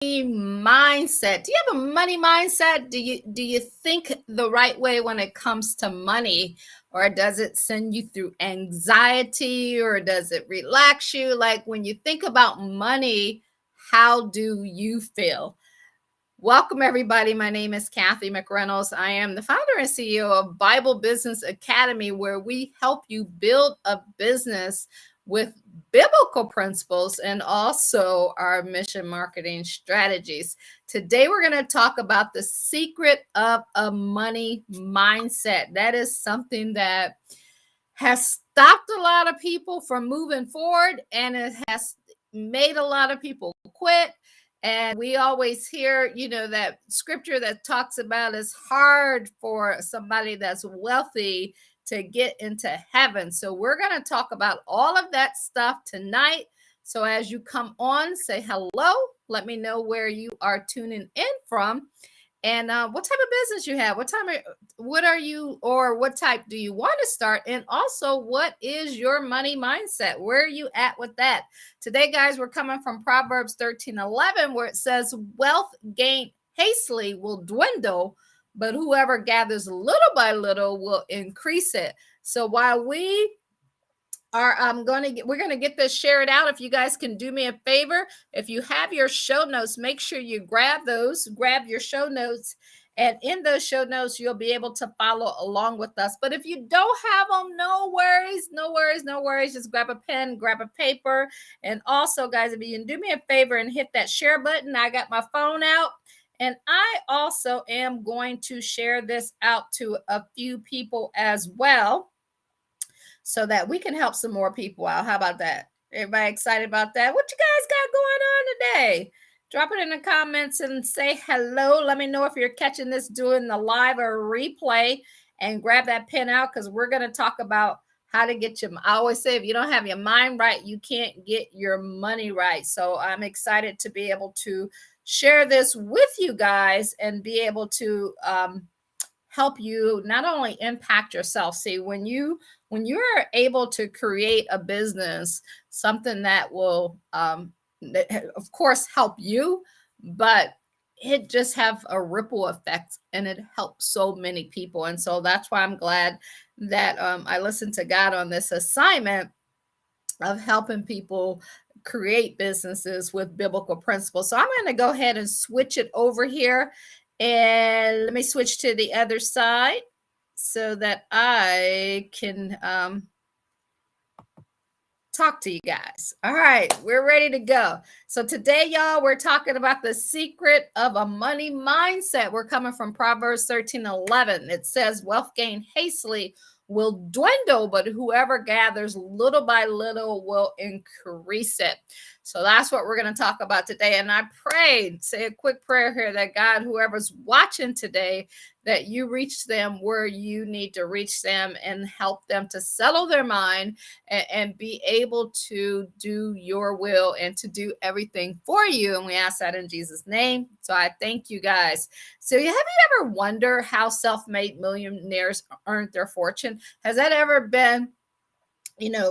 mindset. Do you have a money mindset? Do you think the right way when it comes to money, or does it send you through anxiety, or does it relax you? Like when you think about money, how do you feel? Welcome, everybody. My name is Kathy McReynolds. I am the founder and CEO of Bible Business Academy, where we help you build a business with biblical principles and also our mission marketing strategies. Today, we're going to talk about the secret of a money mindset. That is something that has stopped a lot of people from moving forward, and it has made a lot of people quit. And we always hear, that scripture that talks about it's hard for somebody that's wealthy to get into heaven. So we're going to talk about all of that stuff tonight. So as you come on, say hello. Let me know where you are tuning in from, and what type of business you have. What are you, or what type do you want to start? And also, what is your money mindset? Where are you at with that? Today, guys, we're coming from Proverbs 13:11, where it says, wealth gained hastily will dwindle, but whoever gathers little by little will increase it. So while we're going to get this shared out. If you guys can do me a favor, if you have your show notes, make sure you grab your show notes. And in those show notes, you'll be able to follow along with us. But if you don't have them, no worries. Just grab a pen, grab a paper. And also, guys, if you can do me a favor and hit that share button, I got my phone out. And I also am going to share this out to a few people as well, so that we can help some more people out. How about that? Everybody excited about that? What you guys got going on today? Drop it in the comments and say hello. Let me know if you're catching this doing the live or replay, and grab that pen out, because we're going to talk about how to get your, I always say, if you don't have your mind right, you can't get your money right. So I'm excited to be able to share this with you guys and be able to help you not only impact yourself. See, when you're able to create a business, something that will, of course, help you, but it just have a ripple effect, and it helps so many people. And so that's why I'm glad that I listened to God on this assignment of helping people create businesses with biblical principles. So I'm going to go ahead and switch it over here. And let me switch to the other side so that I can talk to you guys. All right, we're ready to go. So today, y'all, we're talking about the secret of a money mindset. We're coming from Proverbs 13:11. It says, wealth gained hastily will dwindle, but whoever gathers little by little will increase it. So that's what we're going to talk about today. And I pray, say a quick prayer here, that God, whoever's watching today, that you reach them where you need to reach them and help them to settle their mind and be able to do your will and to do everything for you. And we ask that in Jesus' name. So I thank you guys. So have you ever wondered how self-made millionaires earned their fortune? Has that ever been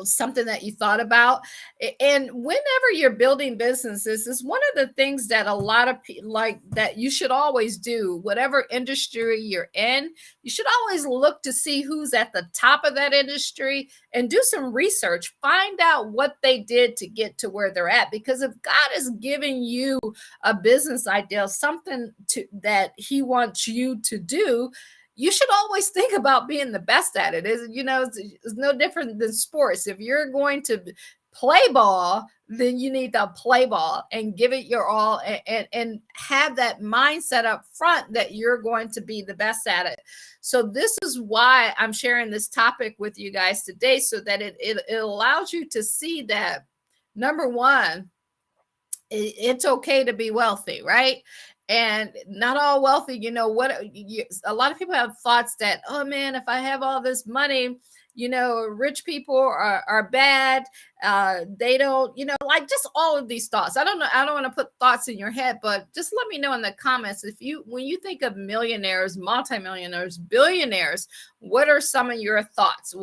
something that you thought about? And whenever you're building businesses, is one of the things that a lot of people like that you should always do. Whatever industry you're in, you should always look to see who's at the top of that industry and do some research. Find out what they did to get to where they're at. Because if God is giving you a business idea, something that he wants you to do, you should always think about being the best at it. It's no different than sports. If you're going to play ball, then you need to play ball and give it your all, and have that mindset up front that you're going to be the best at it. So this is why I'm sharing this topic with you guys today, so that it allows you to see that, number one, it's okay to be wealthy, right? And not all wealthy, a lot of people have thoughts that, oh man, if I have all this money, rich people are bad. They don't, like just all of these thoughts. I don't know. I don't want to put thoughts in your head, but just let me know in the comments when you think of millionaires, multimillionaires, billionaires, what are some of your thoughts?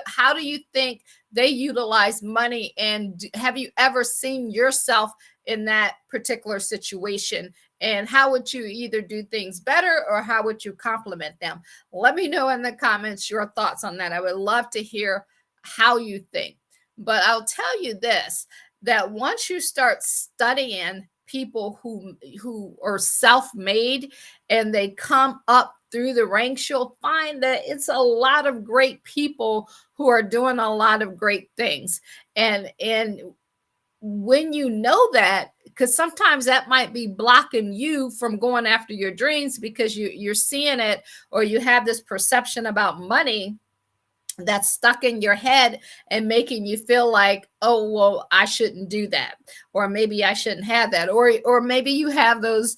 How do you think they utilize money? And have you ever seen yourself in that particular situation? And how would you either do things better or how would you compliment them? Let me know in the comments your thoughts on that. I would love to hear how you think. But I'll tell you this, that once you start studying people who are self-made and they come up through the ranks, you'll find that it's a lot of great people who are doing a lot of great things. And when you know that, because sometimes that might be blocking you from going after your dreams because you're seeing it, or you have this perception about money that's stuck in your head and making you feel like, oh, well, I shouldn't do that, or maybe I shouldn't have that, or maybe you have those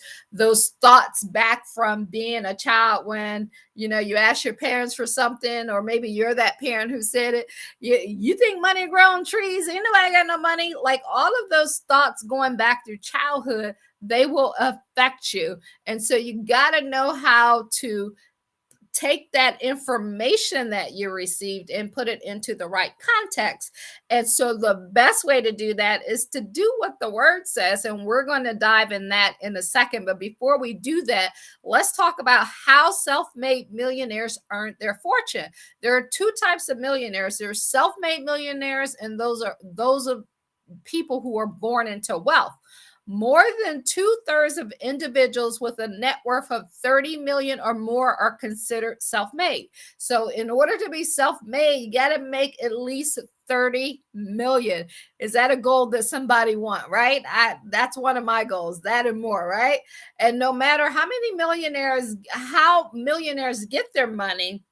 thoughts back from being a child when you ask your parents for something, or maybe you're that parent who said it. You think money grow on trees? Ain't nobody got no money. Like all of those thoughts going back through childhood, they will affect you, and so you got to know how to take that information that you received and put it into the right context. And so the best way to do that is to do what the word says. And we're going to dive in that in a second. But before we do that, let's talk about how self-made millionaires earned their fortune. There are two types of millionaires. There's self-made millionaires, and those are people who are born into wealth. More than 2/3 of individuals with a net worth of 30 million or more are considered self-made. So in order to be self-made, you got to make at least 30 million. Is that a goal that somebody want, right? That's one of my goals, that and more, right? And no matter how millionaires get their money,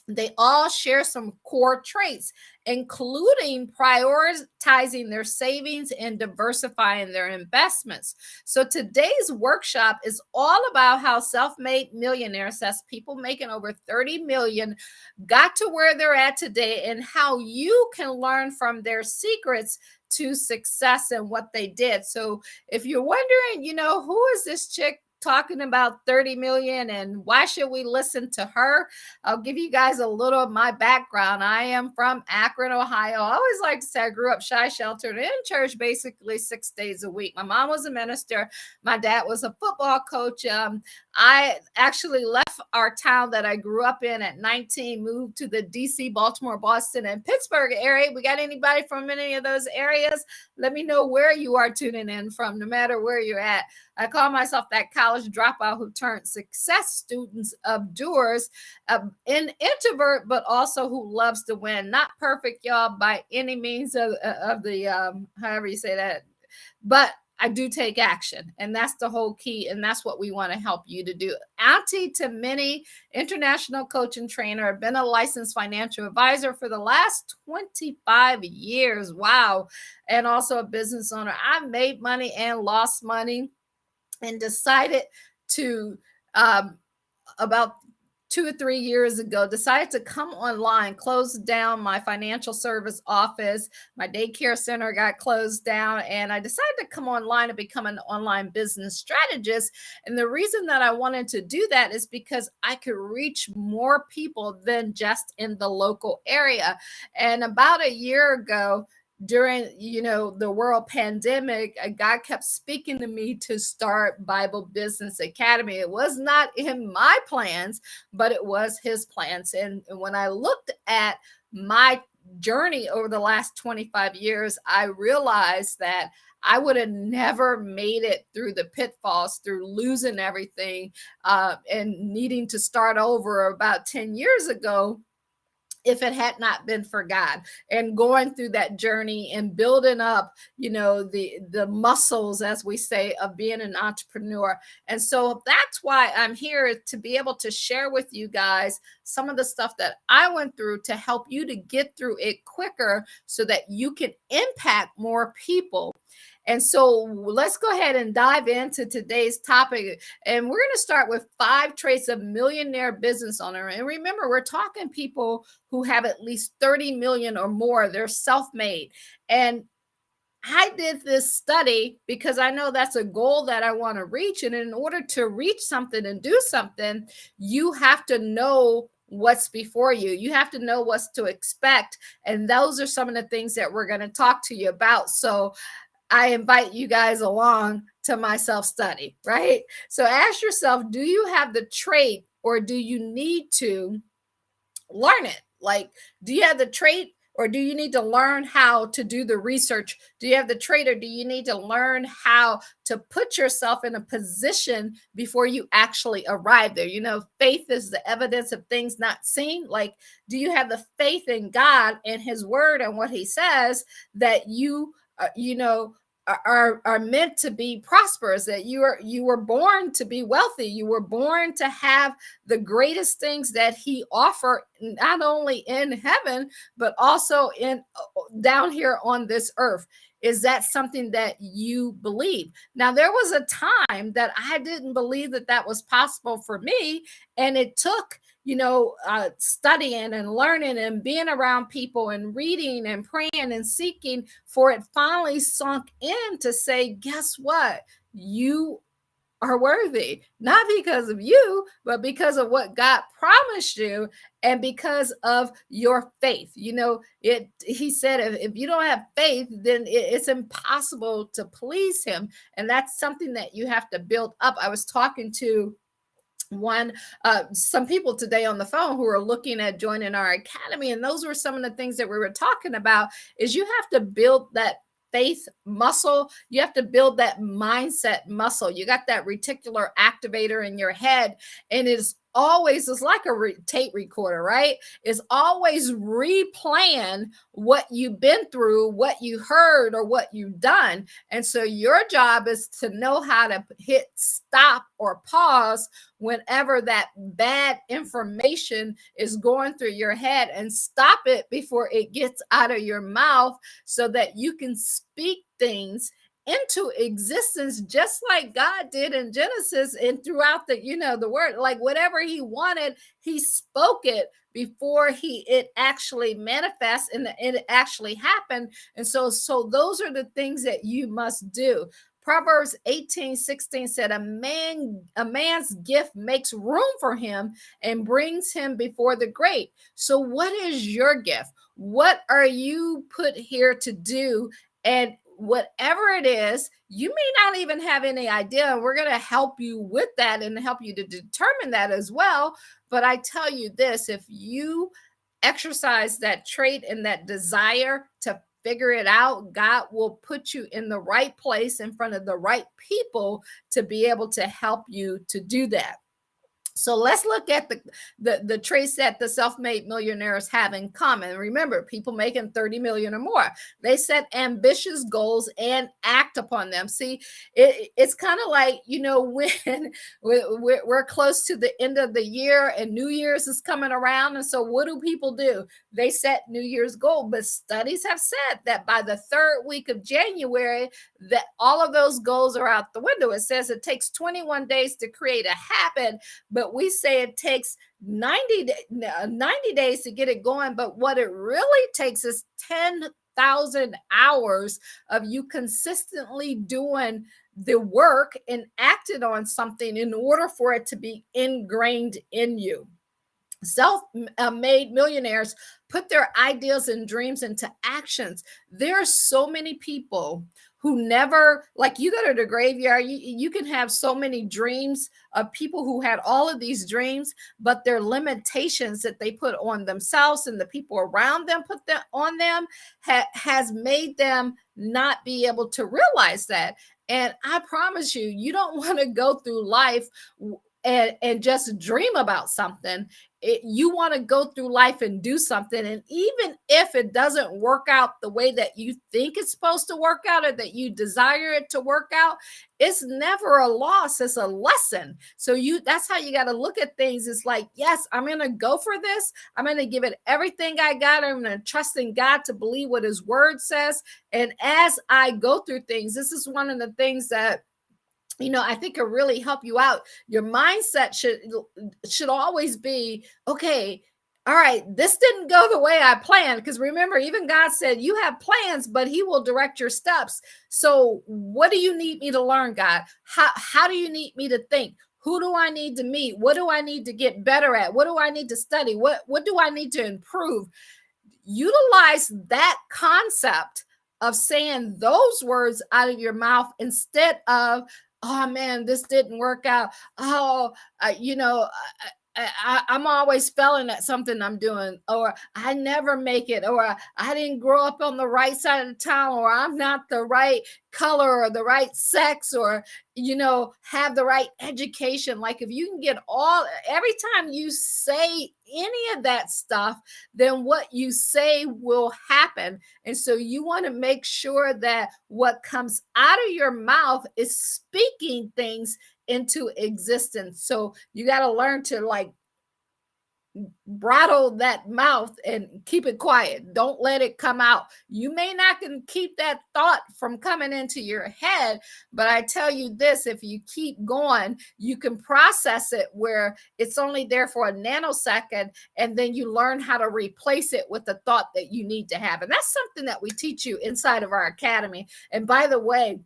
they all share some core traits, including prioritizing their savings and diversifying their investments. So today's workshop is all about how self-made millionaires, that's people making over 30 million, got to where they're at today, and how you can learn from their secrets to success and what they did. So if you're wondering, who is this chick talking about 30 million and why should we listen to her? I'll give you guys a little of my background. I am from Akron, Ohio. I always like to say I grew up shy, sheltered, in church basically 6 days a week. My mom was a minister. My dad was a football coach. I actually left our town that I grew up in at 19, moved to the DC, Baltimore, Boston, and Pittsburgh area. We got anybody from any of those areas? Let me know where you are tuning in from, no matter where you're at. I call myself that college dropout who turned success students of doers, an introvert, but also who loves to win. Not perfect, y'all, by any means of the, however you say that, but I do take action, and that's the whole key, and that's what we want to help you to do. Auntie to many, international coach and trainer. I've been a licensed financial advisor for the last 25 years. Wow. And also a business owner. I made money and lost money, and decided to, about 2 or 3 years ago, decided to come online, closed down my financial service office. My daycare center got closed down, and I decided to come online and become an online business strategist. And the reason that I wanted to do that is because I could reach more people than just in the local area. And about a year ago, during the world pandemic, God kept speaking to me to start Bible Business Academy. It was not in my plans, but it was his plans. And when I looked at my journey over the last 25 years, I realized that I would have never made it through the pitfalls, through losing everything, and needing to start over about 10 years ago, if it had not been for God and going through that journey and building up, the muscles, as we say, of being an entrepreneur. And so that's why I'm here, to be able to share with you guys some of the stuff that I went through to help you to get through it quicker so that you can impact more people. And so let's go ahead and dive into today's topic. And we're going to start with 5 traits of millionaire business owner. And remember, we're talking people who have at least 30 million or more. They're self-made. And I did this study because I know that's a goal that I want to reach. And in order to reach something and do something, you have to know what's before you. You have to know what's to expect. And those are some of the things that we're going to talk to you about. So I invite you guys along to my self-study, right? So ask yourself, do you have the trait or do you need to learn it? Like, do you have the trait or do you need to learn how to do the research? Do you have the trait or do you need to learn how to put yourself in a position before you actually arrive there? You know, faith is the evidence of things not seen. Like, do you have the faith in God and his word and what he says that you, are meant to be prosperous, that you were born to be wealthy, you were born to have the greatest things that he offered, not only in heaven but also in down here on this earth. Is that something that you believe? Now, there was a time that I didn't believe that that was possible for me, and it took studying and learning and being around people and reading and praying and seeking for it finally sunk in to say, guess what? You are worthy, not because of you, but because of what God promised you and because of your faith. He said, if you don't have faith, then it's impossible to please him. And that's something that you have to build up. I was talking to some people today on the phone who are looking at joining our academy, and those were some of the things that we were talking about. Is you have to build that faith muscle. You have to build that mindset muscle. You got that reticular activator in your head, and it's like a tape recorder, right? It's always replaying what you've been through, what you heard, or what you've done. And so your job is to know how to hit stop or pause whenever that bad information is going through your head, and stop it before it gets out of your mouth so that you can speak things into existence, just like God did in Genesis and throughout the word. Like, whatever he wanted, he spoke it before it actually manifests and it actually happened. And so those are the things that you must do. Proverbs 18:16 said, a man's gift makes room for him and brings him before the great. So what is your gift? What are you put here to do? And whatever it is, you may not even have any idea. We're going to help you with that and help you to determine that as well. But I tell you this, if you exercise that trait and that desire to figure it out, God will put you in the right place in front of the right people to be able to help you to do that. So let's look at the traits that the self-made millionaires have in common. Remember, people making 30 million or more, they set ambitious goals and act upon them. See, it's kind of like, when we're close to the end of the year and New Year's is coming around. And so what do people do? They set New Year's goal. But studies have said that by the third week of January, that all of those goals are out the window. It says it takes 21 days to create a habit, but we say it takes 90 days to get it going. But what it really takes is 10,000 hours of you consistently doing the work and acted on something in order for it to be ingrained in you. Self-made millionaires put their ideas and dreams into actions. There are so many people who never, like, you go to the graveyard, you can have so many dreams of people who had all of these dreams, but their limitations that they put on themselves and the people around them put them on them has made them not be able to realize that. And I promise you, you don't want to go through life and just dream about something. You want to go through life and do something. And even if it doesn't work out the way that you think it's supposed to work out or that you desire it to work out, it's never a loss. It's a lesson. So that's how you got to look at things. It's like, yes, I'm going to go for this. I'm going to give it everything I got. I'm going to trust in God to believe what his word says. And as I go through things, this is one of the things that I think will really help you out. Your mindset should always be, okay, all right, this didn't go the way I planned. Because remember, even God said you have plans, but he will direct your steps. So what do you need me to learn, God? How do you need me to think? Who do I need to meet? What do I need to get better at? What do I need to study? What do I need to improve? Utilize that concept of saying those words out of your mouth instead of, oh man, this didn't work out. Oh, I'm always failing at something I'm doing, or I never make it, or I didn't grow up on the right side of the town, or I'm not the right color or the right sex, or have the right education. Like, if you can get every time you say any of that stuff, then what you say will happen. And so you want to make sure that what comes out of your mouth is speaking things into existence. So you got to learn to like brattle that mouth and keep it quiet. Don't let it come out. You may not can keep that thought from coming into your head, but I tell you this, if you keep going, you can process it where it's only there for a nanosecond, and then you learn how to replace it with the thought that you need to have. And that's something that we teach you inside of our academy. And by the way,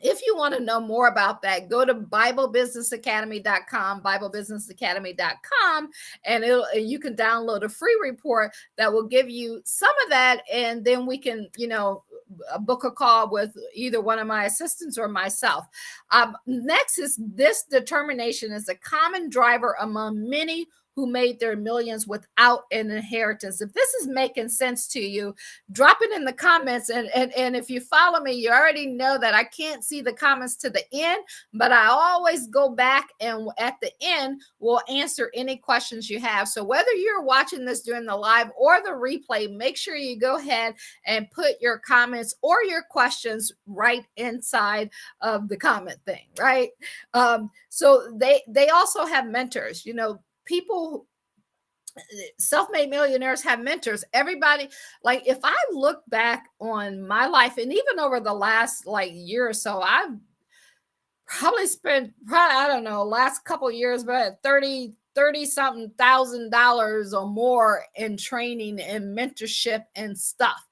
if you want to know more about that, go to BibleBusinessAcademy.com, BibleBusinessAcademy.com, and you can download a free report that will give you some of that, and then we can, book a call with either one of my assistants or myself. Next is this: determination is a common driver among many who made their millions without an inheritance. If this is making sense to you, drop it in the comments. And if you follow me, you already know that I can't see the comments to the end, but I always go back and at the end will answer any questions you have. So whether you're watching this during the live or the replay, make sure you go ahead and put your comments or your questions right inside of the comment thing, right? So they also have mentors. People, self-made millionaires have mentors. Everybody, like, if I look back on my life, and even over the last year or so, I've probably spent, I don't know, last couple of years, but 30 something $1,000 or more in training and mentorship and stuff.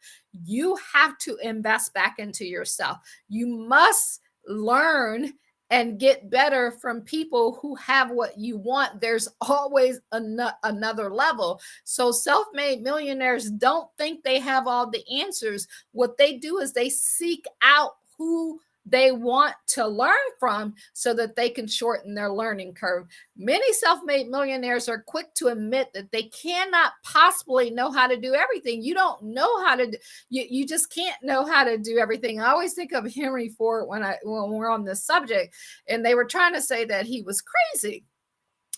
You have to invest back into yourself. You must learn and get better from people who have what you want. There's always another level. So self-made millionaires don't think they have all the answers. What they do is they seek out who they want to learn from so that they can shorten their learning curve. Many self-made millionaires are quick to admit that they cannot possibly know how to do everything. You don't know how to you just can't know how to do everything. I always think of Henry Ford when we're on this subject, and they were trying to say that he was crazy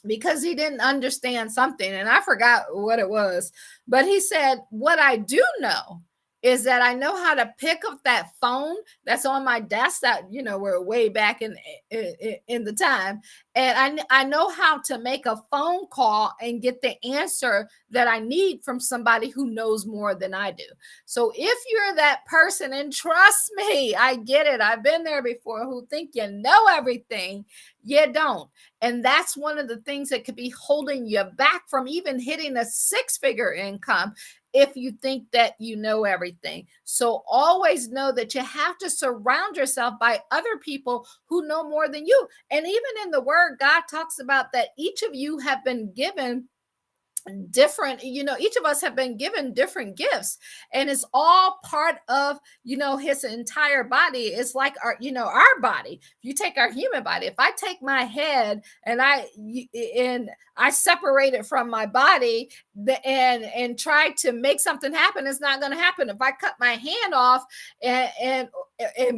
because he didn't understand something, and I forgot what it was, but he said, what I do know is that I know how to pick up that phone that's on my desk that, we're way back in the time. And I know how to make a phone call and get the answer that I need from somebody who knows more than I do. So if you're that person, and trust me, I get it, I've been there before, who think you know everything, you don't. And that's one of the things that could be holding you back from even hitting a six-figure income, if you think that you know everything. So always know that you have to surround yourself by other people who know more than you. And even in the word, God talks about that each of you have been given different, each of us have been given different gifts, and it's all part of, his entire body. It's like our body. If you take our human body, if I take my head and I separate it from my body and try to make something happen, it's not going to happen. If I cut my hand off and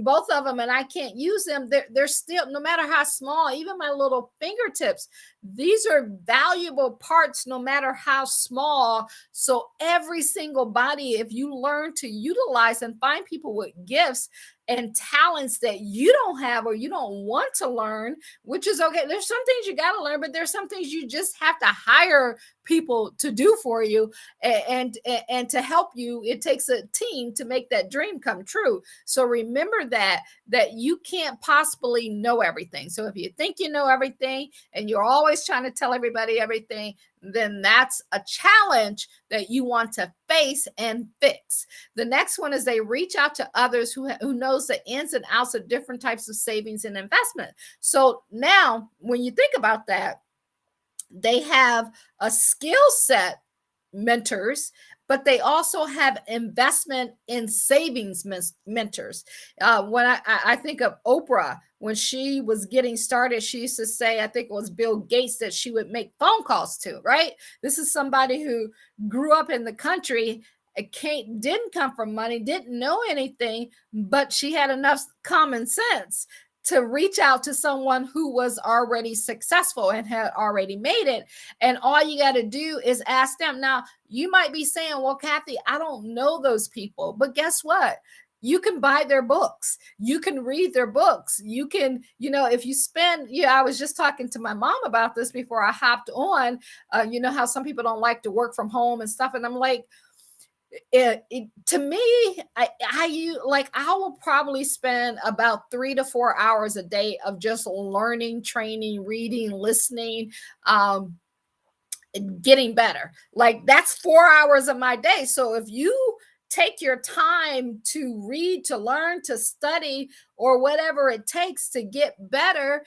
both of them, and I can't use them, they're still, no matter how small, even my little fingertips, these are valuable parts no matter how small. So every single body, if you learn to utilize and find people with gifts and talents that you don't have or you don't want to learn, which is okay. There's some things you got to learn, but there's some things you just have to hire people to do for you and to help you. It takes a team to make that dream come true. So remember that you can't possibly know everything. So if you think you know everything and you're always trying to tell everybody everything, then that's a challenge that you want to face and fix. The next one is they reach out to others who knows the ins and outs of different types of savings and investment. So now when you think about that, they have a skill set mentors, but they also have investment in savings mentors. When I think of Oprah, when she was getting started, she used to say, I think it was Bill Gates that she would make phone calls to, right? This is somebody who grew up in the country, didn't come from money, didn't know anything, but she had enough common sense to reach out to someone who was already successful and had already made it. And all you got to do is ask them. Now, you might be saying, well, Kathy, I don't know those people. But guess what? You can buy their books. You can read their books. You can, if you spend, I was just talking to my mom about this before I hopped on. You know how some people don't like to work from home and stuff. And I'm like, to me, I will probably spend about 3 to 4 hours a day of just learning, training, reading, listening, getting better. Like that's 4 hours of my day. So if you take your time to read, to learn, to study, or whatever it takes to get better,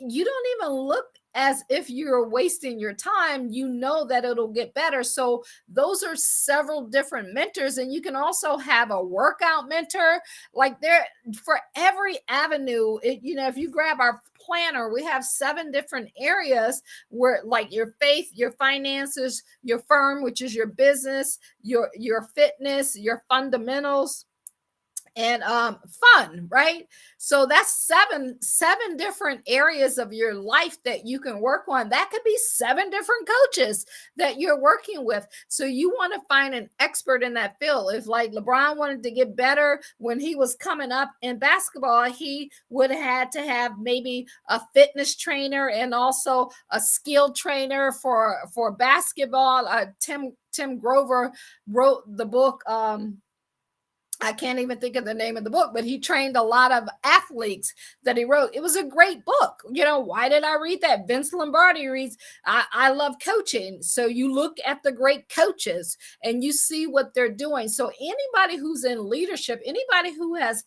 you don't even look as if you're wasting your time. You know that it'll get better. So those are several different mentors. And you can also have a workout mentor. Like there, for every avenue, if you grab our planner, we have 7 different areas where, like, your faith, your finances, your firm, which is your business, your fitness, your fundamentals, and fun, right? So that's seven different areas of your life that you can work on. That could be 7 different coaches that you're working with. So you want to find an expert in that field. If like LeBron wanted to get better when he was coming up in basketball, he would have had to have maybe a fitness trainer and also a skill trainer for basketball. Tim Grover wrote the book, I can't even think of the name of the book, but he trained a lot of athletes that he wrote. It was a great book. Why did I read that? Vince Lombardi reads, I love coaching. So you look at the great coaches and you see what they're doing. So anybody who's in leadership, anybody who has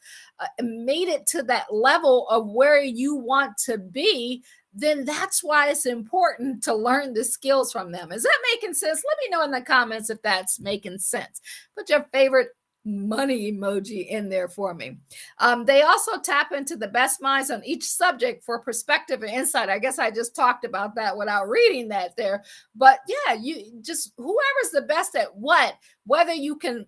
made it to that level of where you want to be, then that's why it's important to learn the skills from them. Is that making sense? Let me know in the comments if that's making sense. Put your favorite money emoji in there for me. They also tap into the best minds on each subject for perspective and insight. I guess I just talked about that without reading that there. But yeah, you just, whoever's the best at what, whether you can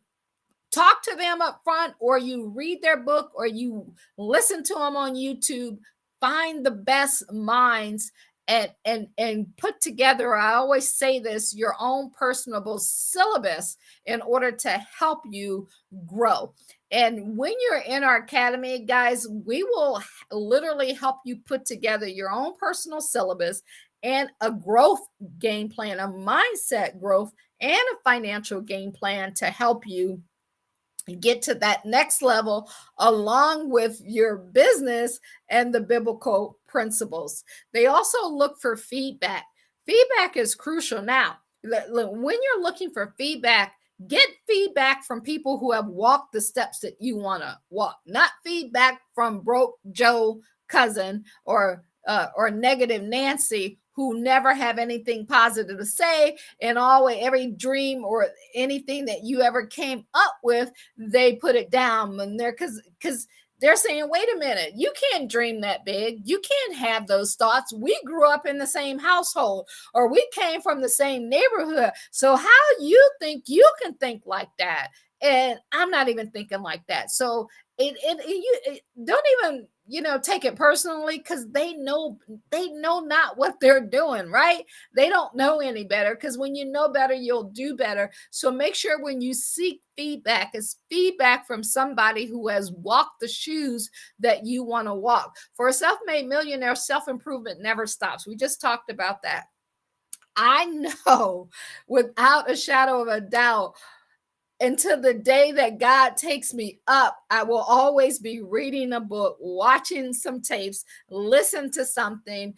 talk to them up front or you read their book or you listen to them on YouTube, find the best minds and put together, I always say this, your own personable syllabus in order to help you grow. And when you're in our academy, guys, we will literally help you put together your own personal syllabus and a growth game plan, a mindset growth, and a financial game plan to help you get to that next level along with your business and the biblical principles. They also look for feedback. Feedback is crucial. Now, when you're looking for feedback, get feedback from people who have walked the steps that you want to walk, not feedback from broke Joe cousin or negative Nancy who never have anything positive to say, and always every dream or anything that you ever came up with, they put it down. And they're because they're saying, wait a minute, you can't dream that big. You can't have those thoughts. We grew up in the same household or we came from the same neighborhood. So how you think you can think like that? And I'm not even thinking like that. So you don't even take it personally, because they know not what they're doing, right? They don't know any better, because when you know better, you'll do better. So make sure when you seek feedback, it's feedback from somebody who has walked the shoes that you want to walk. For a self-made millionaire, self-improvement never stops. We just talked about that. I know without a shadow of a doubt, until the day that God takes me up, I will always be reading a book, watching some tapes, listen to something,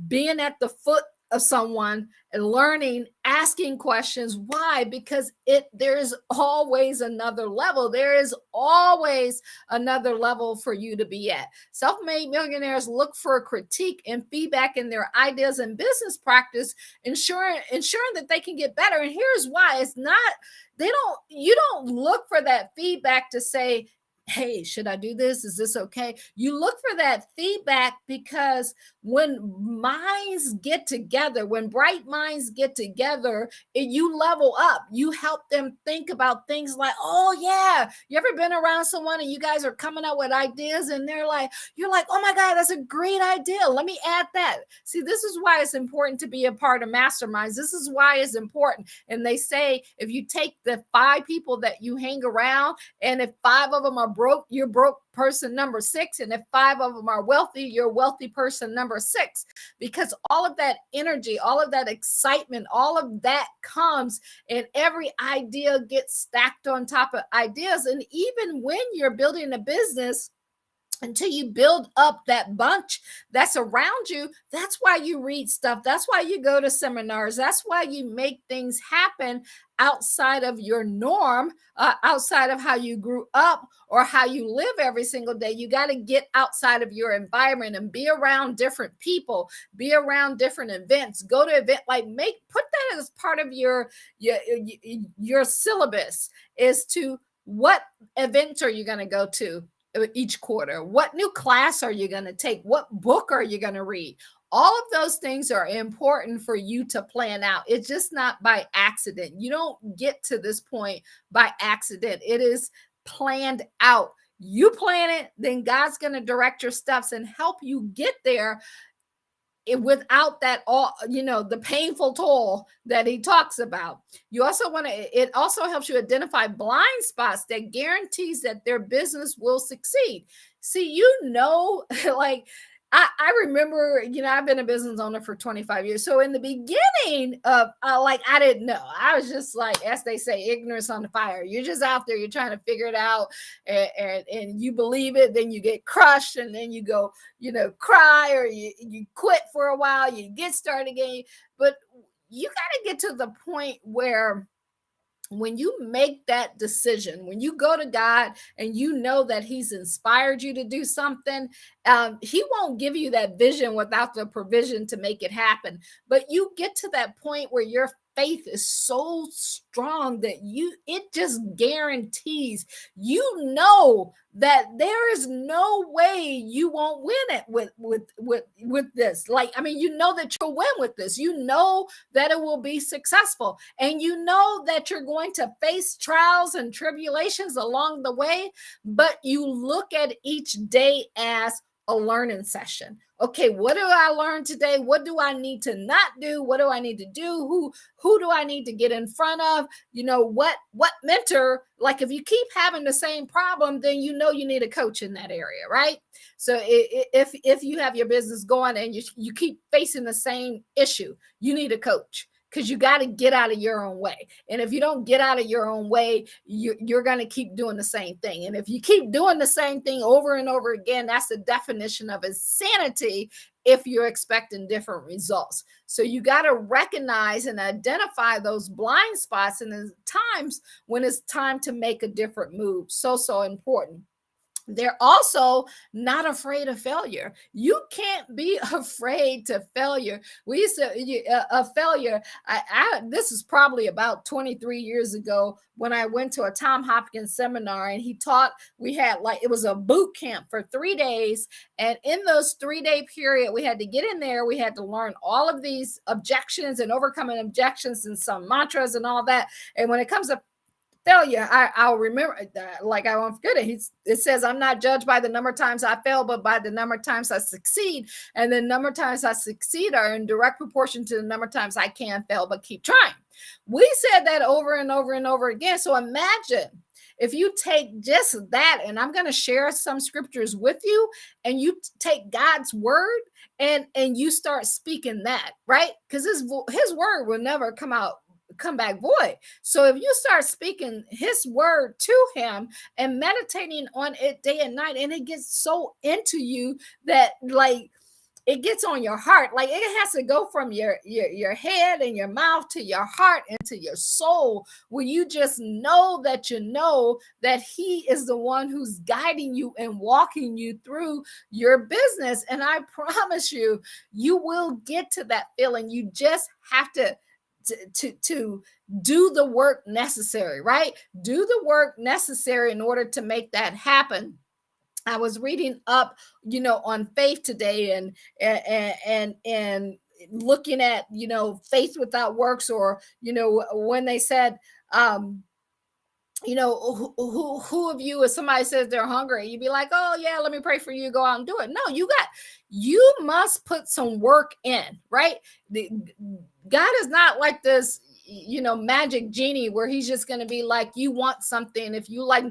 being at the foot of someone and learning, asking questions. Why? Because there's always another level. There is always another level for you to be at. Self-made millionaires look for critique and feedback in their ideas and business practice, ensuring that they can get better. And here's why. It's not, you don't look for that feedback to say, hey, should I do this? Is this okay? You look for that feedback because when minds get together, when bright minds get together, you level up. You help them think about things like, oh yeah, you ever been around someone and you guys are coming up with ideas and you're like, oh my God, that's a great idea. Let me add that. See, this is why it's important to be a part of masterminds. This is why it's important. And they say, if you take the 5 people that you hang around, and if 5 of them are broke, you're broke person number 6. And if 5 of them are wealthy, you're wealthy person number 6. Because all of that energy, all of that excitement, all of that comes, and every idea gets stacked on top of ideas. And even when you're building a business, until you build up that bunch that's around you, that's why you read stuff. That's why you go to seminars. That's why you make things happen outside of your norm, outside of how you grew up or how you live every single day. You got to get outside of your environment and be around different people, be around different events, go to event, like put that as part of your syllabus, is to what events are you going to go to each quarter? What new class are you going to take? What book are you going to read? All of those things are important for you to plan out. It's just not by accident. You don't get to this point by accident. It is planned out. You plan it, then God's going to direct your steps and help you get there without that, the painful toll that he talks about. You also it also helps you identify blind spots that guarantees that their business will succeed. See, like I remember, I've been a business owner for 25 years. So in the beginning of I didn't know. I was just like, as they say, ignorance on the fire. You're just out there, you're trying to figure it out, and you believe it, then you get crushed, and then you go, cry, or you quit for a while, you get started again. But you got to get to the point where when you make that decision, when you go to God and you know that he's inspired you to do something, he won't give you that vision without the provision to make it happen. But you get to that point where your faith is so strong that it just guarantees, that there is no way you won't win it with this. That you'll win with this. That it will be successful, and that you're going to face trials and tribulations along the way, but you look at each day as a learning session. Okay, what do I learn today? What do I need to not do? What do I need to do? Who do I need to get in front of? What mentor? Like, if you keep having the same problem, then you need a coach in that area, right? So if you have your business going and you keep facing the same issue, you need a coach, because you got to get out of your own way. And if you don't get out of your own way, you're going to keep doing the same thing. And if you keep doing the same thing over and over again, that's the definition of insanity if you're expecting different results. So you got to recognize and identify those blind spots and the times when it's time to make a different move. So important. They're also not afraid of failure. You can't be afraid to failure. We used to a failure. This is probably about 23 years ago when I went to a Tom Hopkins seminar, and he taught. We had it was a boot camp for 3 days, and in those 3-day period, we had to get in there. We had to learn all of these objections and overcoming objections and some mantras and all that. And when it comes to failure, I'll remember, I won't forget it. It says, I'm not judged by the number of times I fail, but by the number of times I succeed. And the number of times I succeed are in direct proportion to the number of times I can fail, but keep trying. We said that over and over and over again. So imagine if you take just that, and I'm going to share some scriptures with you, and you take God's word and you start speaking that, right? Because his word will never come back void. So if you start speaking his word to him and meditating on it day and night, and it gets so into you that it gets on your heart. Like it has to go from your head and your mouth to your heart and to your soul, where you just know that he is the one who's guiding you and walking you through your business. And I promise you, you will get to that feeling. You just have to do the work necessary, right? Do the work necessary in order to make that happen. I was reading up, on faith today, and looking at, faith without works, or, when they said, who of you, if somebody says they're hungry, you'd be like, oh yeah, let me pray for you, go out and do it. No, you must put some work in, right? God is not like this, magic genie where he's just going to be like, you want something, if you like,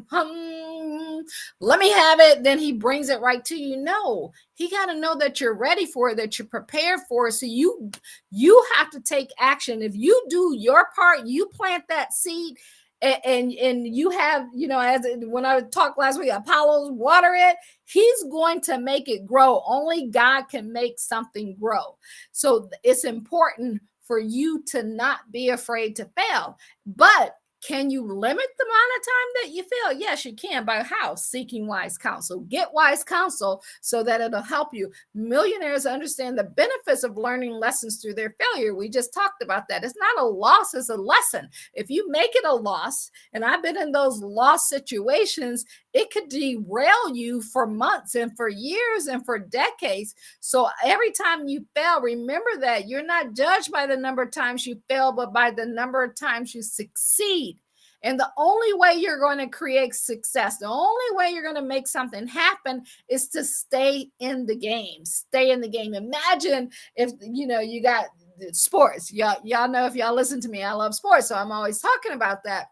let me have it, then he brings it right to you. No, he got to know that you're ready for it, that you're prepared for it. So you have to take action. If you do your part, you plant that seed, and you have, as when I talked last week, Apollo's water it, he's going to make it grow. Only God can make something grow. So it's important for you to not be afraid to fail. But can you limit the amount of time that you fail? Yes, you can. By how? Seeking wise counsel. Get wise counsel so that it'll help you. Millionaires understand the benefits of learning lessons through their failure. We just talked about that. It's not a loss, it's a lesson. If you make it a loss, and I've been in those loss situations, it could derail you for months and for years and for decades. So every time you fail, remember that you're not judged by the number of times you fail, but by the number of times you succeed. And the only way you're going to create success, the only way you're going to make something happen, is to stay in the game. Stay in the game. Imagine if, you got sports. Y'all know, if y'all listen to me, I love sports. So I'm always talking about that.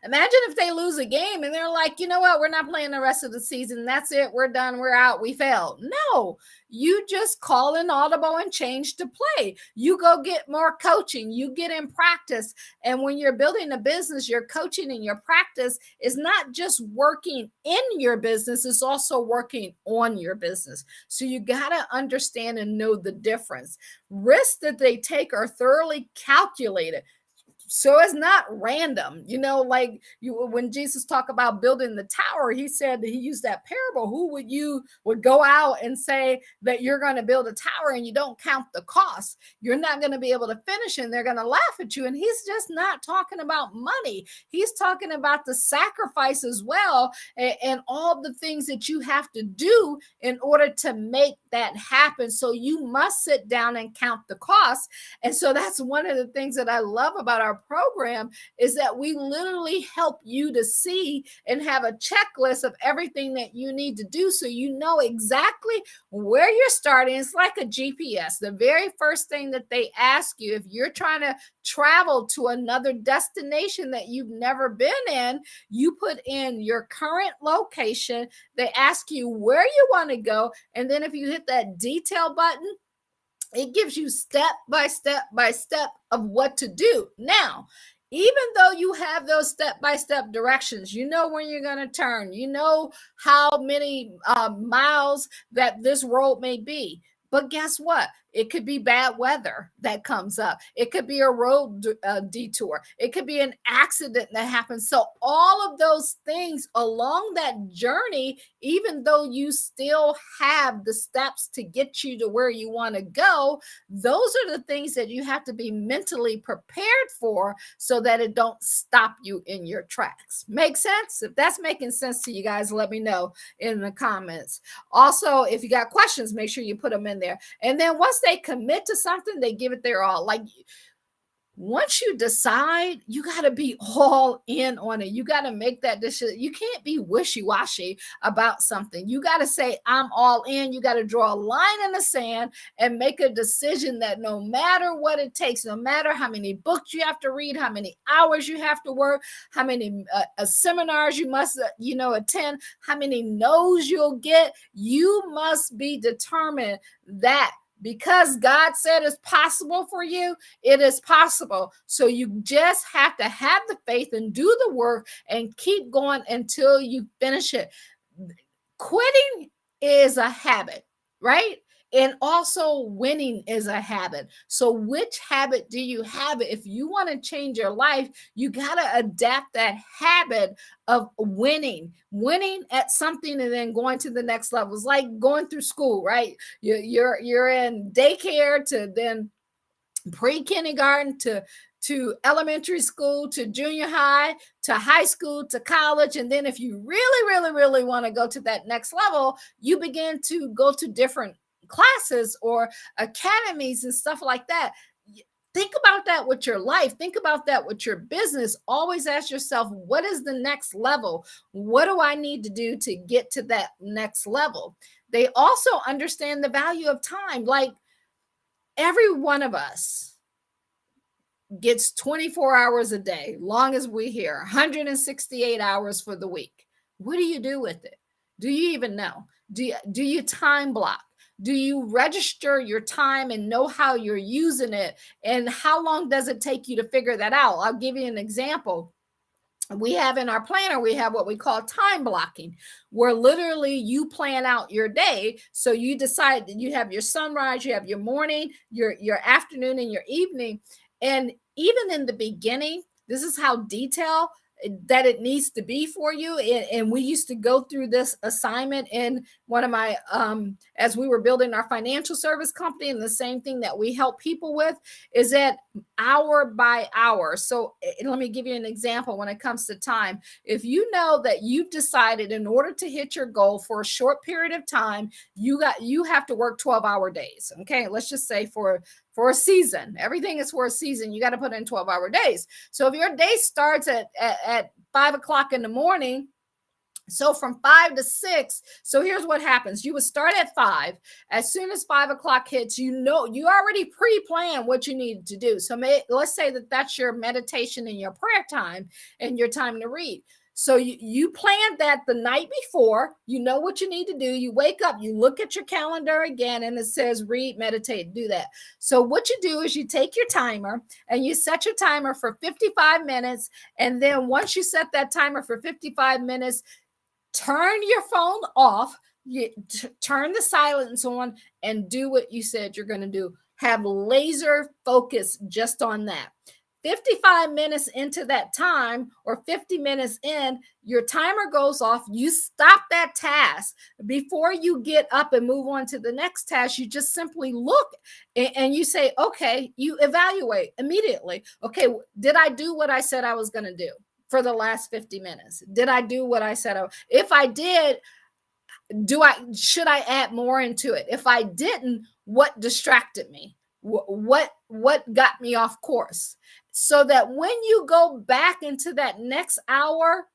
Imagine if they lose a game and they're like, you know what, we're not playing the rest of the season. That's it. We're done. We're out. We failed. No, you just call an audible and change to play. You go get more coaching. You get in practice. And when you're building a business, your coaching and your practice is not just working in your business, it's also working on your business. So you got to understand and know the difference. Risks that they take are thoroughly calculated. So it's not random, like when Jesus talked about building the tower, he said that he used that parable. Who would go out and say that you're going to build a tower and you don't count the cost? You're not going to be able to finish, and they're going to laugh at you. And he's just not talking about money. He's talking about the sacrifice as well, and all the things that you have to do in order to make that happen. So you must sit down and count the cost. And so that's one of the things that I love about our program, is that we literally help you to see and have a checklist of everything that you need to do, so you know exactly where you're starting. It's like a GPS. The very first thing that they ask you, if you're trying to travel to another destination that you've never been in, you put in your current location. They ask you where you want to go, and then if you hit that detail button, it gives you step by step by step of what to do. Now, even though you have those step-by-step directions, you know when you're going to turn, you know how many miles that this road may be. But guess what? It could be bad weather that comes up. It could be a road detour. It could be an accident that happens. So all of those things along that journey, even though you still have the steps to get you to where you want to go, those are the things that you have to be mentally prepared for, so that it don't stop you in your tracks. Make sense? If that's making sense to you guys, let me know in the comments. Also, if you got questions, make sure you put them in there. And then once they commit to something, they give it their all. Like, once you decide, you got to be all in on it. You got to make that decision. You can't be wishy-washy about something. You got to say, I'm all in. You got to draw a line in the sand and make a decision that no matter what it takes, no matter how many books you have to read, how many hours you have to work, how many seminars you must attend, how many no's you'll get, you must be determined that because God said it's possible for you, it is possible. So you just have to have the faith and do the work and keep going until you finish it. Quitting is a habit, right? And also, winning is a habit. So, which habit do you have? If you want to change your life, you got to adapt that habit of winning at something and then going to the next level. It's like going through school, right? You're in daycare to then pre-kindergarten to elementary school to junior high to high school to college, and then if you really want to go to that next level, you begin to go to different classes or academies and stuff like that. Think about that with your life. Think about that with your business. Always ask yourself, what is the next level? What do I need to do to get to that next level? They also understand the value of time. Like, every one of us gets 24 hours a day, long as we're here, 168 hours for the week. What do you do with it? Do you even know? Do you time block? Do you register your time and know how you're using it? And how long does it take you to figure that out? I'll give you an example. We have in our planner, we have what we call time blocking, where literally you plan out your day. So you decide that you have your sunrise, you have your morning, your afternoon, and your evening. And even in the beginning, this is how detailed that it needs to be for you. And we used to go through this assignment in one of my as we were building our financial service company, and the same thing that we help people with is that hour by hour. So let me give you an example when it comes to time. If you know that you've decided in order to hit your goal for a short period of time, you have to work 12-hour days. Okay, let's just say for a season, everything is for a season, you got to put in 12-hour days. So if your day starts at 5 o'clock in the morning, so from 5 to 6, so here's what happens. You would start at 5. As soon as 5 o'clock hits, you already pre-planned what you needed to do. So let's say that that's your meditation and your prayer time and your time to read. So you planned that the night before. You know what you need to do. You wake up, you look at your calendar again, and it says read, meditate, do that. So what you do is you take your timer and you set your timer for 55 minutes. And then once you set that timer for 55 minutes, turn your phone off, turn the silence on, and do what you said you're going to do. Have laser focus just on that. 55 minutes into that time, or 50 minutes in, your timer goes off. You stop that task. Before you get up and move on to the next task, you just simply look and you say, okay, you evaluate immediately. Okay, did I do what I said I was going to do for the last 50 minutes? Did I do what I said? If I did, should I add more into it? If I didn't, what distracted me? What got me off course? So that when you go back into that next hour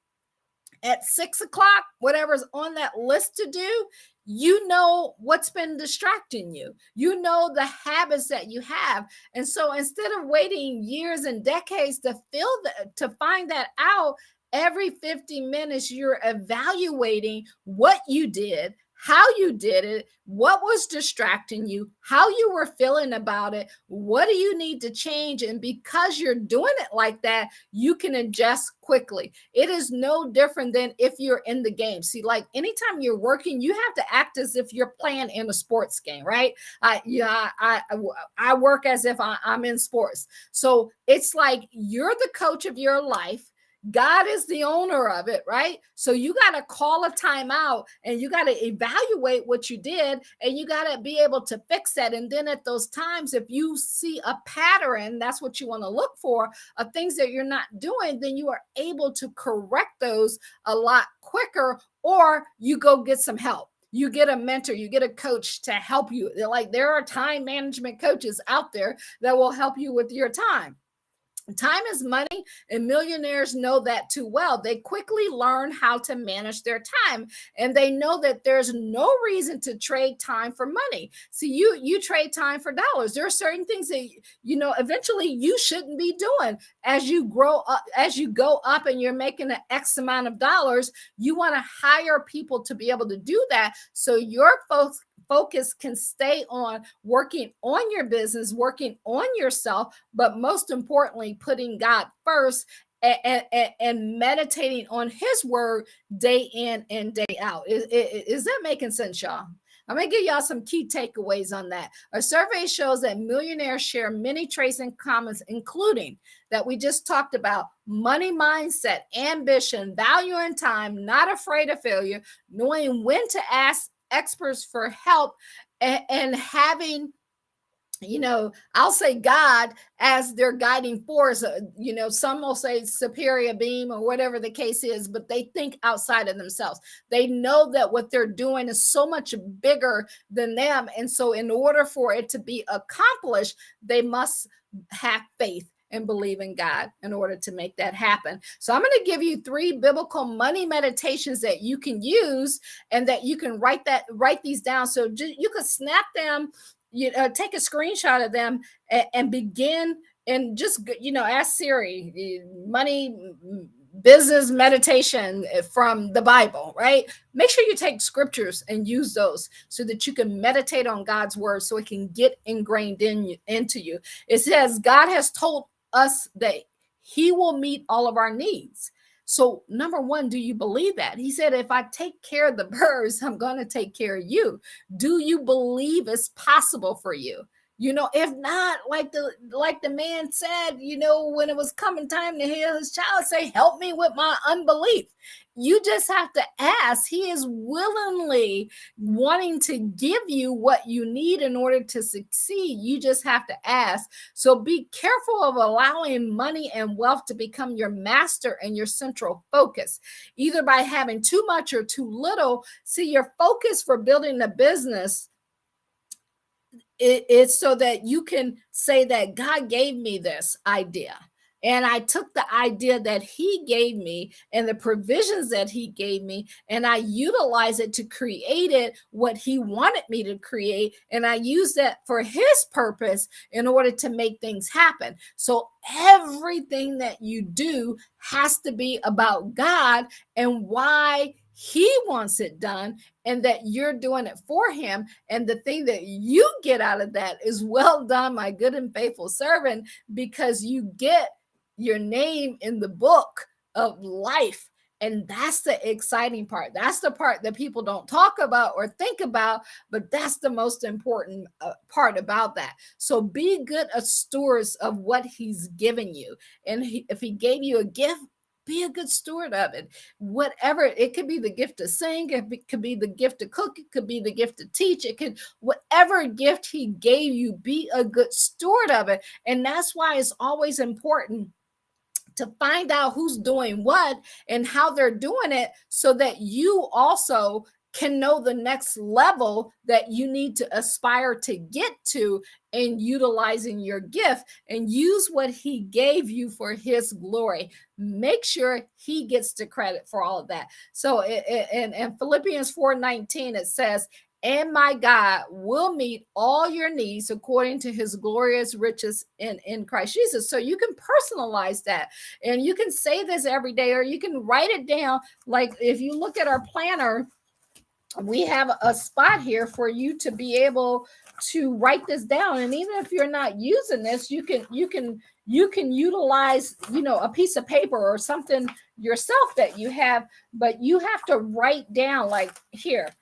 at 6 o'clock, whatever's on that list to do, you know what's been distracting you. You know the habits that you have. And so instead of waiting years and decades to find that out, every 50 minutes, you're evaluating what you did, how you did it, what was distracting you, how you were feeling about it, what do you need to change? And because you're doing it like that, you can adjust quickly. It is no different than if you're in the game. See, like anytime you're working, you have to act as if you're playing in a sports game, right? I work as if I'm in sports. So it's like you're the coach of your life. God is the owner of it, right? So you got to call a timeout and you got to evaluate what you did, and you got to be able to fix that. And then at those times, if you see a pattern, that's what you want to look for, of things that you're not doing, then you are able to correct those a lot quicker, or you go get some help. You get a mentor, you get a coach to help you. Like, there are time management coaches out there that will help you with your time. Time is money, and millionaires know that too well. They quickly learn how to manage their time, and they know that there's no reason to trade time for money. See, you trade time for dollars. There are certain things that eventually you shouldn't be doing. As you grow up, as you go up and you're making an X amount of dollars, you want to hire people to be able to do that, so your focus can stay on working on your business, working on yourself, but most importantly, putting God first and meditating on his word day in and day out. Is that making sense, y'all? I'm going to give y'all some key takeaways on that. A survey shows that millionaires share many traits in common, including that we just talked about: money mindset, ambition, value in time, not afraid of failure, knowing when to ask experts for help, and having, I'll say God as their guiding force. Some will say superior being or whatever the case is, but they think outside of themselves. They know that what they're doing is so much bigger than them. And so in order for it to be accomplished, they must have faith and believe in God in order to make that happen. So I'm going to give you 3 biblical money meditations that you can use, and that you can write these down. So you could snap them, take a screenshot of them, and begin, and just, ask Siri, money business meditation from the Bible, right? Make sure you take scriptures and use those so that you can meditate on God's word, so it can get ingrained into you. It says God has told us that he will meet all of our needs. So number one, do you believe that? He said, if I take care of the birds, I'm going to take care of you. Do you believe it's possible for you? If not, like the man said, when it was coming time to heal his child, say, help me with my unbelief. You just have to ask. He is willingly wanting to give you what you need in order to succeed. You just have to ask. So be careful of allowing money and wealth to become your master and your central focus, either by having too much or too little. See, your focus for building a business, it's so that you can say that God gave me this idea, and I took the idea that he gave me and the provisions that he gave me, and I utilize it to create it what he wanted me to create, and I use that for his purpose in order to make things happen. So everything that you do has to be about God and why he wants it done, and that you're doing it for him. And the thing that you get out of that is, well done, my good and faithful servant, because you get your name in the book of life. And that's the exciting part. That's the part that people don't talk about or think about, but that's the most important part about that. So be good stewards of what he's given you. And if he gave you a gift, be a good steward of it. Whatever, it could be the gift to sing, it could be the gift to cook, it could be the gift to teach, it could, whatever gift he gave you, be a good steward of it. And that's why it's always important to find out who's doing what and how they're doing it, so that you also can know the next level that you need to aspire to get to in utilizing your gift, and use what he gave you for his glory. Make sure he gets the credit for all of that. So in Philippians 4:19, it says, and my God will meet all your needs according to his glorious riches in Christ Jesus. So you can personalize that, and you can say this every day, or you can write it down. Like if you look at our planner, we have a spot here for you to be able to write this down. And even if you're not using this, you can utilize, a piece of paper or something yourself that you have, but you have to write down, like here,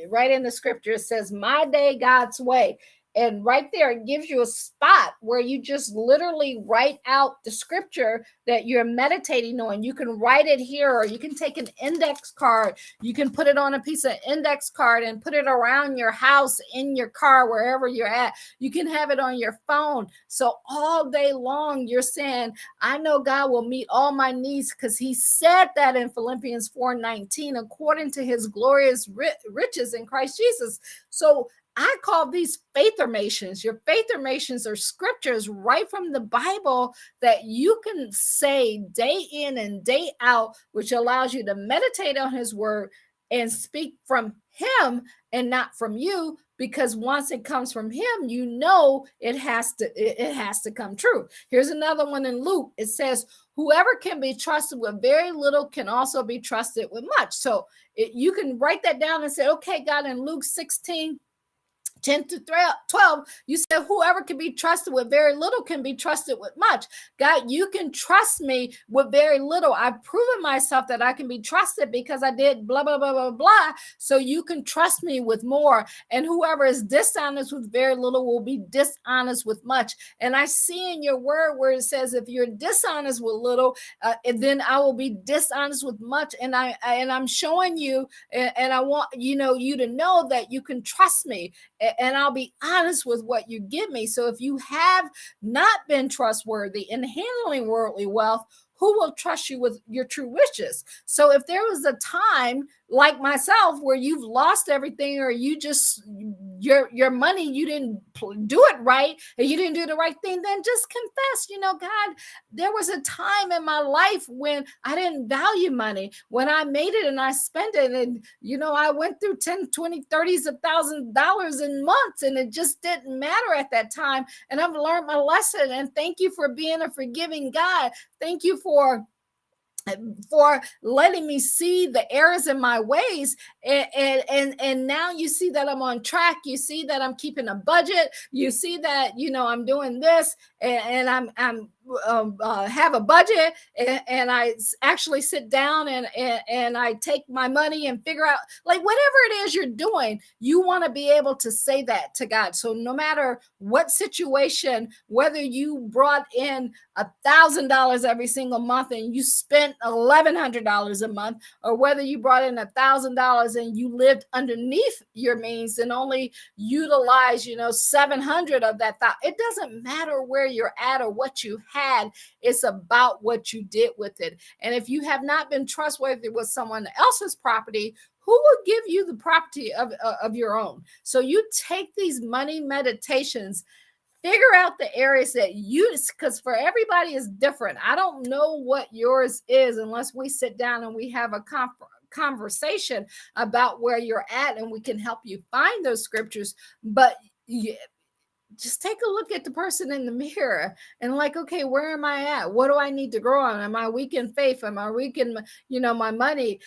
right in the scripture, it says, my day, God's way. And right there, it gives you a spot where you just literally write out the scripture that you're meditating on. You can write it here, or you can take an index card. You can put it on a piece of index card and put it around your house, in your car, wherever you're at. You can have it on your phone. So all day long, you're saying, I know God will meet all my needs, because he said that in Philippians 4:19, according to his glorious riches in Christ Jesus. So I call these faithformations. Your faithformations are scriptures right from the Bible that you can say day in and day out, which allows you to meditate on his word and speak from him and not from you, because once it comes from him, it has to come true. Here's another one in Luke. It says, whoever can be trusted with very little can also be trusted with much. So you can write that down and say, okay, God, in Luke 16, 10 to 12, you said whoever can be trusted with very little can be trusted with much. God, you can trust me with very little. I've proven myself that I can be trusted because I did blah, blah, blah, blah, blah. So you can trust me with more. And whoever is dishonest with very little will be dishonest with much. And I see in your word where it says, if you're dishonest with little, then I will be dishonest with much. And I'm showing you, and I want you to know that you can trust me, and I'll be honest with what you give me. So if you have not been trustworthy in handling worldly wealth, who will trust you with your true riches? So if there was a time like myself where you've lost everything, or you just your money, you didn't do it right, and you didn't do the right thing, then just confess, God, there was a time in my life when I didn't value money, when I made it and I spent it, and I went through 10, 20, 30s of $1,000 in months, and it just didn't matter at that time. And I've learned my lesson, and thank you for being a forgiving God. Thank you for letting me see the errors in my ways, and now you see that I'm on track. You see that I'm keeping a budget. You see that I'm doing this, and I'm have a budget, and I actually sit down, and I take my money and figure out, like, whatever it is you're doing, you want to be able to say that to God. So no matter what situation, whether you brought in $1,000 every single month and you spent $1,100 a month, or whether you brought in $1,000 and you lived underneath your means and only utilize 700 of that thought, it doesn't matter where you're at or what you had. It's about what you did with it. And if you have not been trustworthy with someone else's property, who will give you the property of your own? So you take these money meditations, figure out the areas that because for everybody is different. I don't know what yours is unless we sit down and we have a conversation about where you're at, and we can help you find those scriptures. But just take a look at the person in the mirror and, like, okay, where am I at? What do I need to grow on? Am I weak in faith? Am I weak in my money?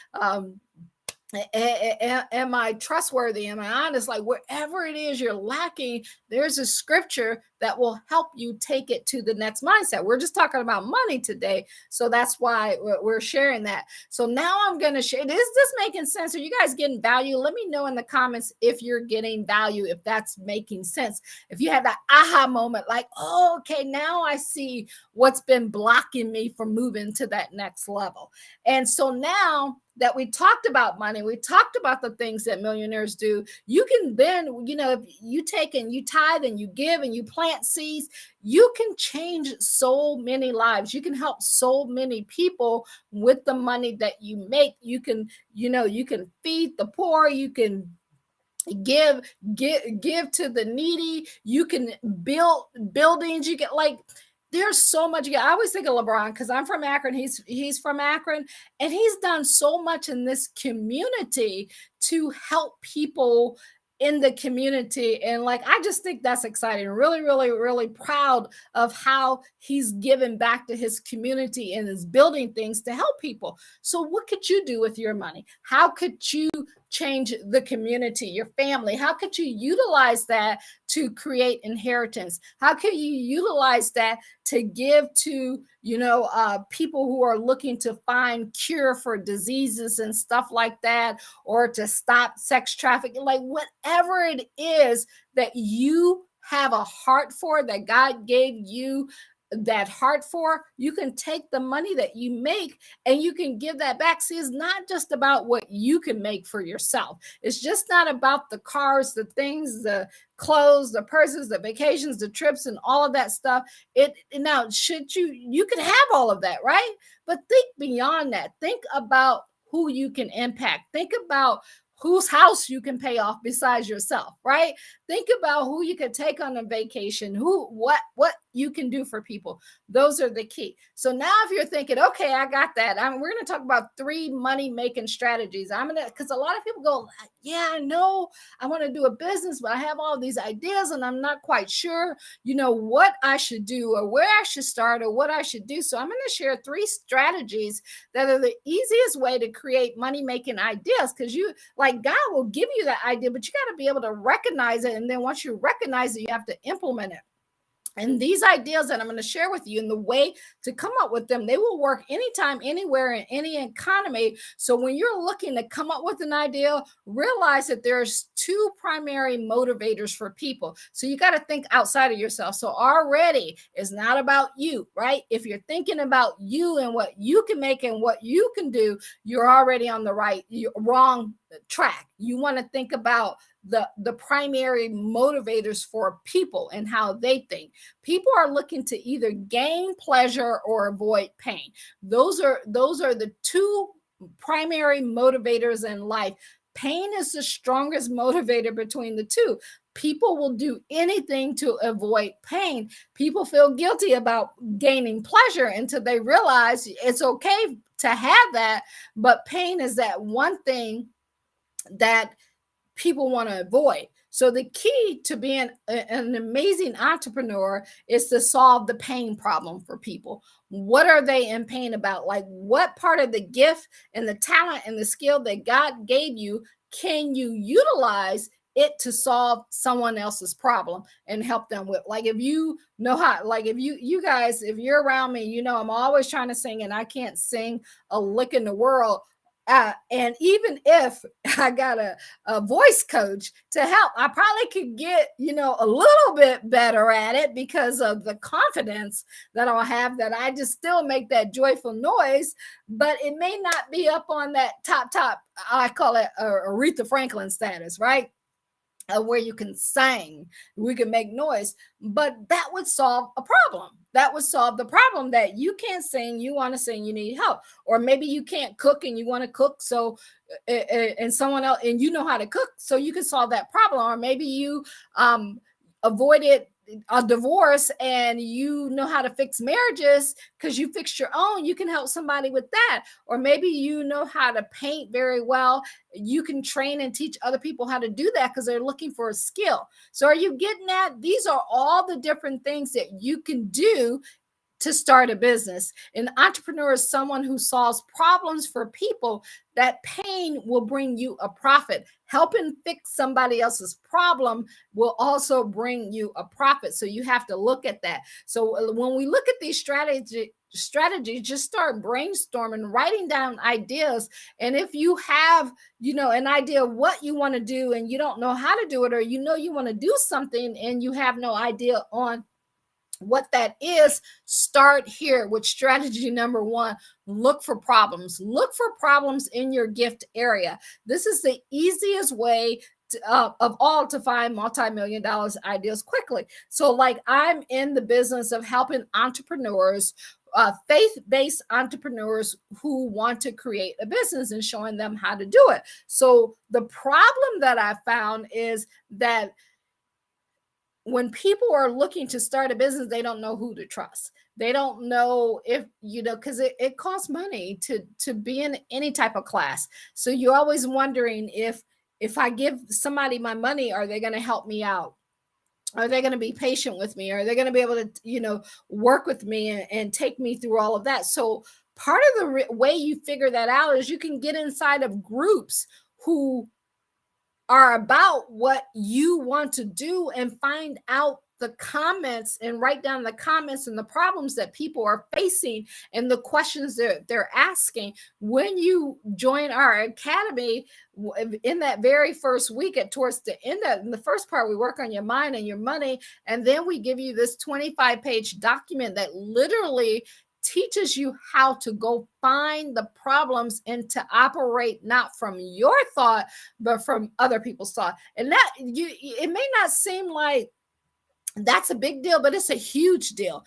Am I trustworthy? Am I honest? Like, wherever it is you're lacking, there's a scripture that will help you take it to the next mindset. We're just talking about money today, so that's why we're sharing that. So now I'm going to share. Is this making sense? Are you guys getting value? Let me know in the comments if you're getting value, if that's making sense. If you had that aha moment, like, oh, okay, now I see what's been blocking me from moving to that next level. And so now that we talked about money, we talked about the things that millionaires do, you can then, if you take and you tithe and you give and you plant seeds, you can change so many lives. You can help so many people with the money that you make. You can feed the poor. You can give to the needy. You can build buildings. You get, like, there's so much. I always think of LeBron because I'm from Akron. He's from Akron, and he's done so much in this community to help people in the community. And, like, I just think that's exciting. Really, really, really proud of how he's given back to his community and is building things to help people. So what could you do with your money? How could you change the community, your family? How could you utilize that to create inheritance? How can you utilize that to give to people who are looking to find cure for diseases and stuff like that, or to stop sex trafficking? Like, whatever it is that you have a heart for, that God gave you that heart for, you can take the money that you make and you can give that back. See, it's not just about what you can make for yourself. It's just not about the cars, the things, the clothes, the purses, the vacations, the trips, and all of that stuff. Now, you can have all of that, right? But think beyond that. Think about who you can impact. Think about whose house you can pay off besides yourself, right? Think about who you could take on a vacation, what you can do for people. Those are the key. So now if you're thinking, okay, I got that. We're going to talk about 3 money making strategies. Because a lot of people go, yeah, I know I want to do a business, but I have all these ideas and I'm not quite sure, what I should do or where I should start or what I should do. So I'm going to share 3 strategies that are the easiest way to create money making ideas. Because God will give you that idea, but you got to be able to recognize it. And then once you recognize it, you have to implement it. And these ideas that I'm going to share with you and the way to come up with them, they will work anytime, anywhere, in any economy. So when you're looking to come up with an idea, realize that there's 2 primary motivators for people. So you got to think outside of yourself. So already it's not about you, right? If you're thinking about you and what you can make and what you can do, you're already on the wrong track. You want to think about the primary motivators for people and how they think. People are looking to either gain pleasure or avoid pain. Those are the 2 primary motivators in life. Pain is the strongest motivator between the 2. People will do anything to avoid pain. People feel guilty about gaining pleasure until they realize it's okay to have that, but pain is that one thing that people want to avoid. So the key to being an amazing entrepreneur is to solve the pain problem for people. What are they in pain about? Like, what part of the gift and the talent and the skill that God gave you can you utilize it to solve someone else's problem and help them with? Like, if you know how, like if you guys, if you're around me, I'm always trying to sing and I can't sing a lick in the world. And even if I got a voice coach to help, I probably could get, a little bit better at it because of the confidence that I'll have that I just still make that joyful noise, but it may not be up on that top, I call it Aretha Franklin status, right? Where you can sing, we can make noise, but that would solve a problem. That would solve the problem that you can't sing, you want to sing, you need help. Or maybe you can't cook and you want to cook, so and someone else, and you know how to cook, so you can solve that problem. Or maybe you avoided a divorce and you know how to fix marriages because you fixed your own, you can help somebody with that. Or maybe you know how to paint very well, you can train and teach other people how to do that because they're looking for a skill. So are you getting that? These are all the different things that you can do to start a business. An entrepreneur is someone who solves problems for people. That pain will bring you a profit. Helping fix somebody else's problem will also bring you a profit. So you have to look at that. So when we look at these strategies, just start brainstorming, writing down ideas. And if you have, an idea of what you want to do and you don't know how to do it, or you want to do something and you have no idea on what that is, start here with strategy number 1. Look for problems. Look for problems in your gift area. This is the easiest way of all to find multi-million dollars ideas quickly. So like, I'm in the business of helping entrepreneurs, faith-based entrepreneurs who want to create a business and showing them how to do it. So the problem that I found is that when people are looking to start a business, they don't know who to trust. They don't know if, because it costs money to be in any type of class. So you're always wondering if I give somebody my money, are they going to help me out? Are they going to be patient with me? Are they going to be able to, work with me and take me through all of that? So part of the way you figure that out is you can get inside of groups who are about what you want to do and find out the comments and write down the comments and the problems that people are facing and the questions that they're asking. When you join our academy, in that very first week, towards the end of the first part, we work on your mind and your money, and then we give you this 25-page document that literally teaches you how to go find the problems and to operate not from your thought, but from other people's thought. And that it may not seem like That's a big deal, but it's a huge deal.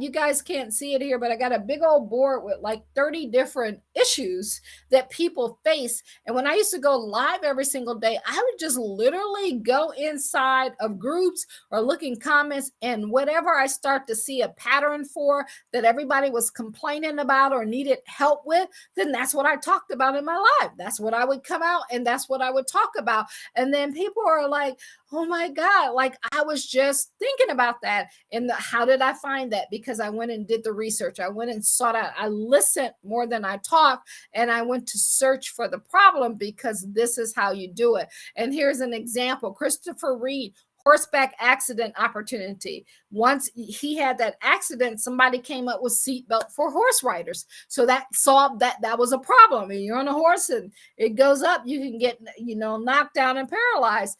You guys can't see it here, but I got a big old board with like 30 different issues that people face. And when I used to go live every single day, I would just literally go inside of groups or look in comments, and whatever I start to see a pattern for that everybody was complaining about or needed help with, then that's what I talked about in my live. That's what I would come out and that's what I would talk about. And then people are like, oh my God, like I was just thinking about that. And how did I find that? Because I went and did the research. I went and sought out, I listened more than I talked, and I went to search for the problem, because this is how you do it. And here's an example. Christopher Reed, horseback accident opportunity. Once he had that accident, somebody came up with seatbelt for horse riders. So that solved that was a problem. And you're on a horse and it goes up, you can get, knocked down and paralyzed.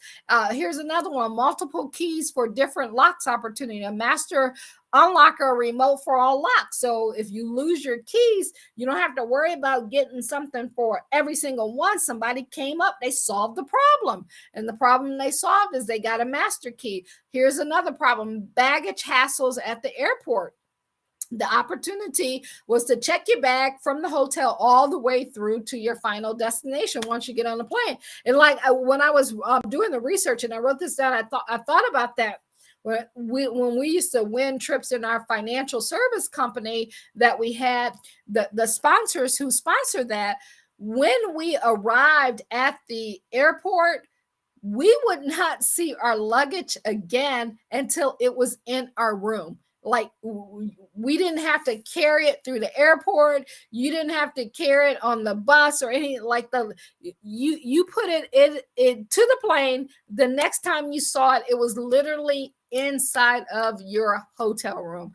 Here's another one, multiple keys for different locks opportunity, a master unlocker, a remote for all locks. So if you lose your keys, you don't have to worry about getting something for every single one. Somebody came up, they solved the problem. And the problem they solved is they got a master key. Here's another problem, baggage hassles at the airport. The opportunity was to check your bag from the hotel all the way through to your final destination once you get on the plane. And like when I was doing the research and I wrote this down, I thought about that. When we used to win trips in our financial service company that we had, the sponsors who sponsored that, when we arrived at the airport, we would not see our luggage again until it was in our room. Like we didn't have to carry it through the airport. You didn't have to carry it on the bus or any like you put it in to the plane. The next time you saw it, it was literally inside of your hotel room.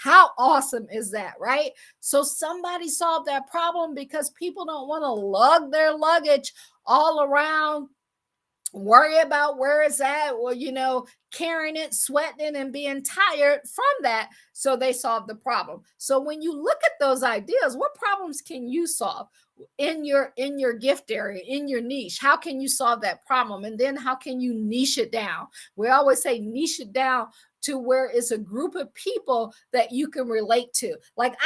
How awesome is that, right? So somebody solved that problem, because people don't want to lug their luggage all around, worry about where it's at, or carrying it, sweating it, and being tired from that. So they solved the problem. So when you look at those ideas, what problems can you solve in your gift area, in your niche? How can you solve that problem? And then how can you niche it down? We always say niche it down to where it's a group of people that you can relate to. Like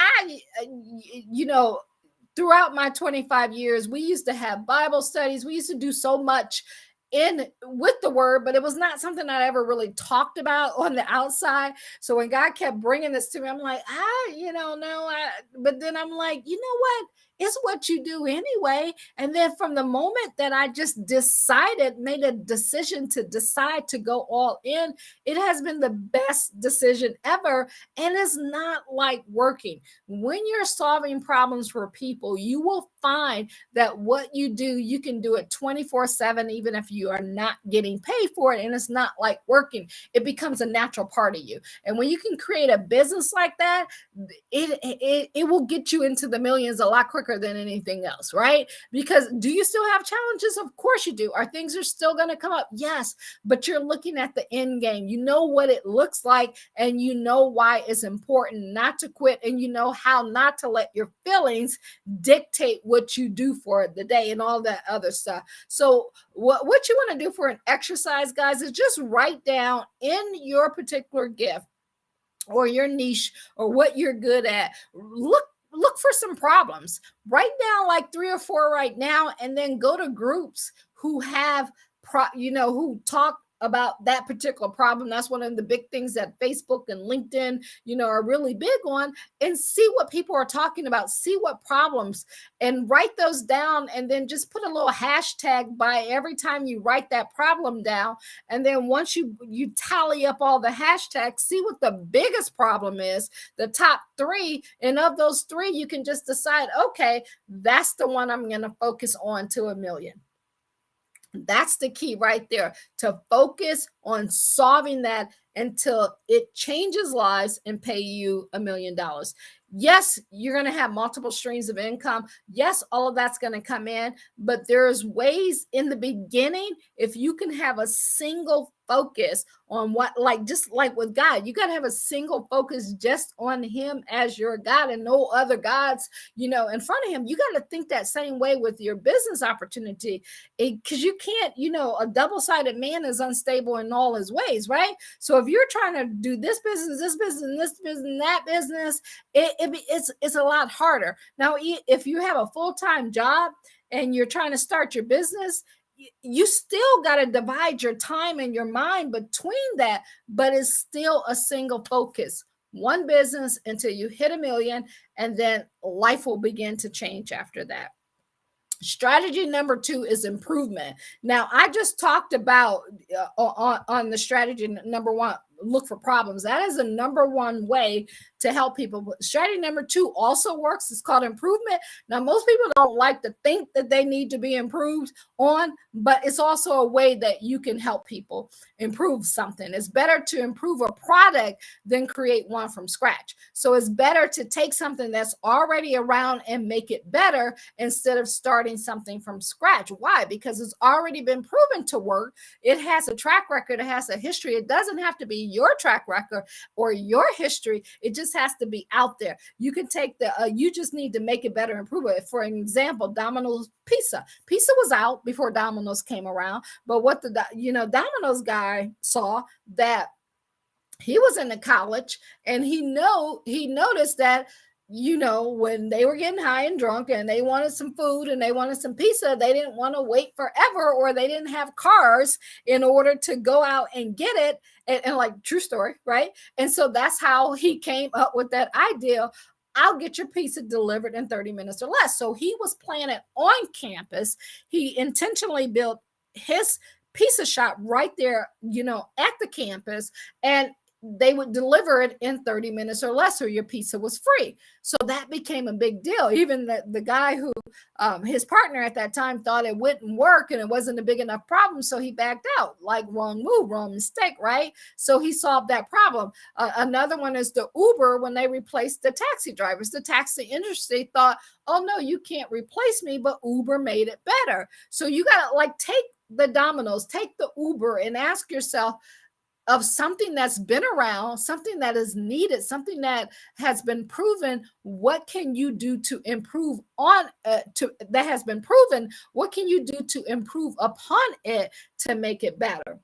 throughout my 25 years, we used to have Bible studies. We used to do so much with the word, but it was not something I ever really talked about on the outside. So when God kept bringing this to me, I'm like, but then I'm like, you know what? It's what you do anyway. And then from the moment that I just made a decision to decide to go all in, it has been the best decision ever. And it's not like working. When you're solving problems for people, you will find that what you do, you can do it 24/7, even if you are not getting paid for it. And it's not like working. It becomes a natural part of you. And when you can create a business like that, it will get you into the millions a lot quicker than anything else, right? Because do you still have challenges? Of course you do. Are things still going to come up? Yes, but you're looking at the end game. You know what it looks like, and you know why it's important not to quit, and you know how not to let your feelings dictate what you do for the day and all that other stuff. So what you want to do for an exercise, guys, is just write down in your particular gift or your niche or what you're good at. Look for some problems. Write down like 3 or 4 right now, and then go to groups who have who talk about that particular problem. That's one of the big things that Facebook and LinkedIn, are really big on, and see what people are talking about, see what problems, and write those down, and then just put a little hashtag by every time you write that problem down. And then once you tally up all the hashtags, see what the biggest problem is, the top 3, and of those 3, you can just decide, okay, that's the one I'm going to focus on to $1 million. That's the key right there, to focus on solving that until it changes lives and pay you $1 million. Yes, you're going to have multiple streams of income. Yes, all of that's going to come in, but there's ways in the beginning, if you can have a single focus on what, like, just like with God, you got to have a single focus just on him as your God and no other gods, in front of him. You got to think that same way with your business opportunity, because you can't, a double-sided man is unstable in all his ways, right? So if you're trying to do this business, and that business, it's a lot harder. Now, if you have a full-time job and you're trying to start your business, you still got to divide your time and your mind between that, but it's still a single focus, one business until you hit 1 million, and then life will begin to change after that. Strategy number 2 is improvement. Now, I just talked about on the strategy number 1, look for problems. That is the number 1 way to help people. But strategy number 2 also works. It's called improvement. Now, most people don't like to think that they need to be improved on, but it's also a way that you can help people improve something. It's better to improve a product than create one from scratch. So it's better to take something that's already around and make it better instead of starting something from scratch. Why? Because it's already been proven to work. It has a track record. It has a history. It doesn't have to be your track record or your history. It just has to be out there. You can take you just need to make it better, improve it. For an example, Domino's pizza. Pizza was out before Domino's came around, but what the Domino's guy saw, that he was in the college, and he noticed that when they were getting high and drunk and they wanted some food and they wanted some pizza, they didn't want to wait forever, or they didn't have cars in order to go out and get it. And like, true story, right? And so that's how he came up with that idea. I'll get your pizza delivered in 30 minutes or less. So he was planning on campus. He intentionally built his pizza shop right there, at the campus, and they would deliver it in 30 minutes or less, or your pizza was free. So that became a big deal. Even the guy who, his partner at that time, thought it wouldn't work and it wasn't a big enough problem. So he backed out. Like, wrong move, wrong mistake, right? So he solved that problem. Another one is the Uber. When they replaced the taxi drivers, the taxi industry thought, oh no, you can't replace me, but Uber made it better. So you got to take the Domino's, take the Uber, and ask yourself, of something that's been around, something that is needed, something that has been proven, what can you do to improve on that has been proven? What can you do to improve upon it to make it better?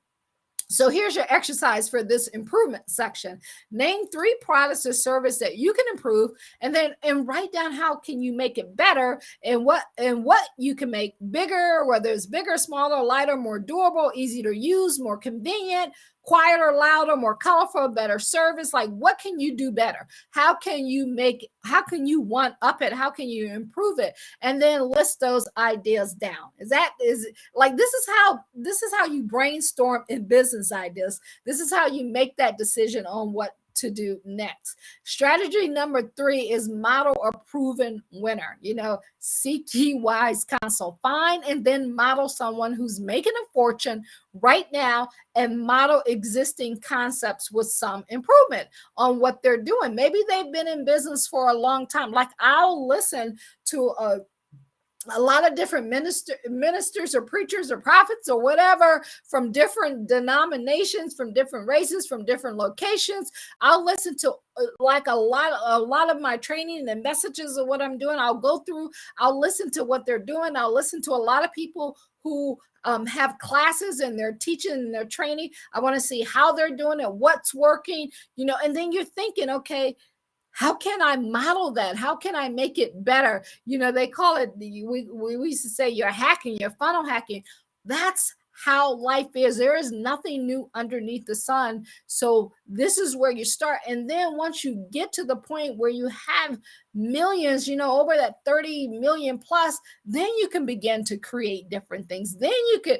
So here's your exercise for this improvement section. Name 3 products or service that you can improve, and write down how can you make it better, and what you can make bigger, whether it's bigger, smaller, lighter, more durable, easy to use, more convenient, quieter, louder, more colorful, better service. Like, what can you do better? How can you one up it? How can you improve it? And then list those ideas down. This is how you brainstorm in business ideas. This is how you make that decision on what to do next. Strategy number 3 is model a proven winner. Seek ye wise counsel. Find and then model someone who's making a fortune right now, and model existing concepts with some improvement on what they're doing. Maybe they've been in business for a long time. Like, I'll listen to a lot of different ministers or preachers or prophets or whatever, from different denominations, from different races, from different locations. I'll listen to like a lot of my training and messages of what I'm doing. I'll listen to what they're doing. I'll listen to a lot of people who have classes and they're teaching and they're training. I want to see how they're doing it, what's working, and then you're thinking, okay, how can I model that? How can I make it better? They call it, we used to say, you're hacking, you're funnel hacking. That's how life is. There is nothing new underneath the sun. So this is where you start. And then once you get to the point where you have millions, over that 30 million plus, then you can begin to create different things. Then you could,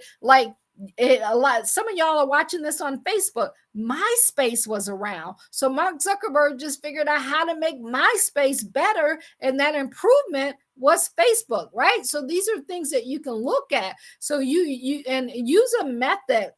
some of y'all are watching this on Facebook. MySpace was around. So Mark Zuckerberg just figured out how to make MySpace better, and that improvement was Facebook, right? So these are things that you can look at. So you and use a method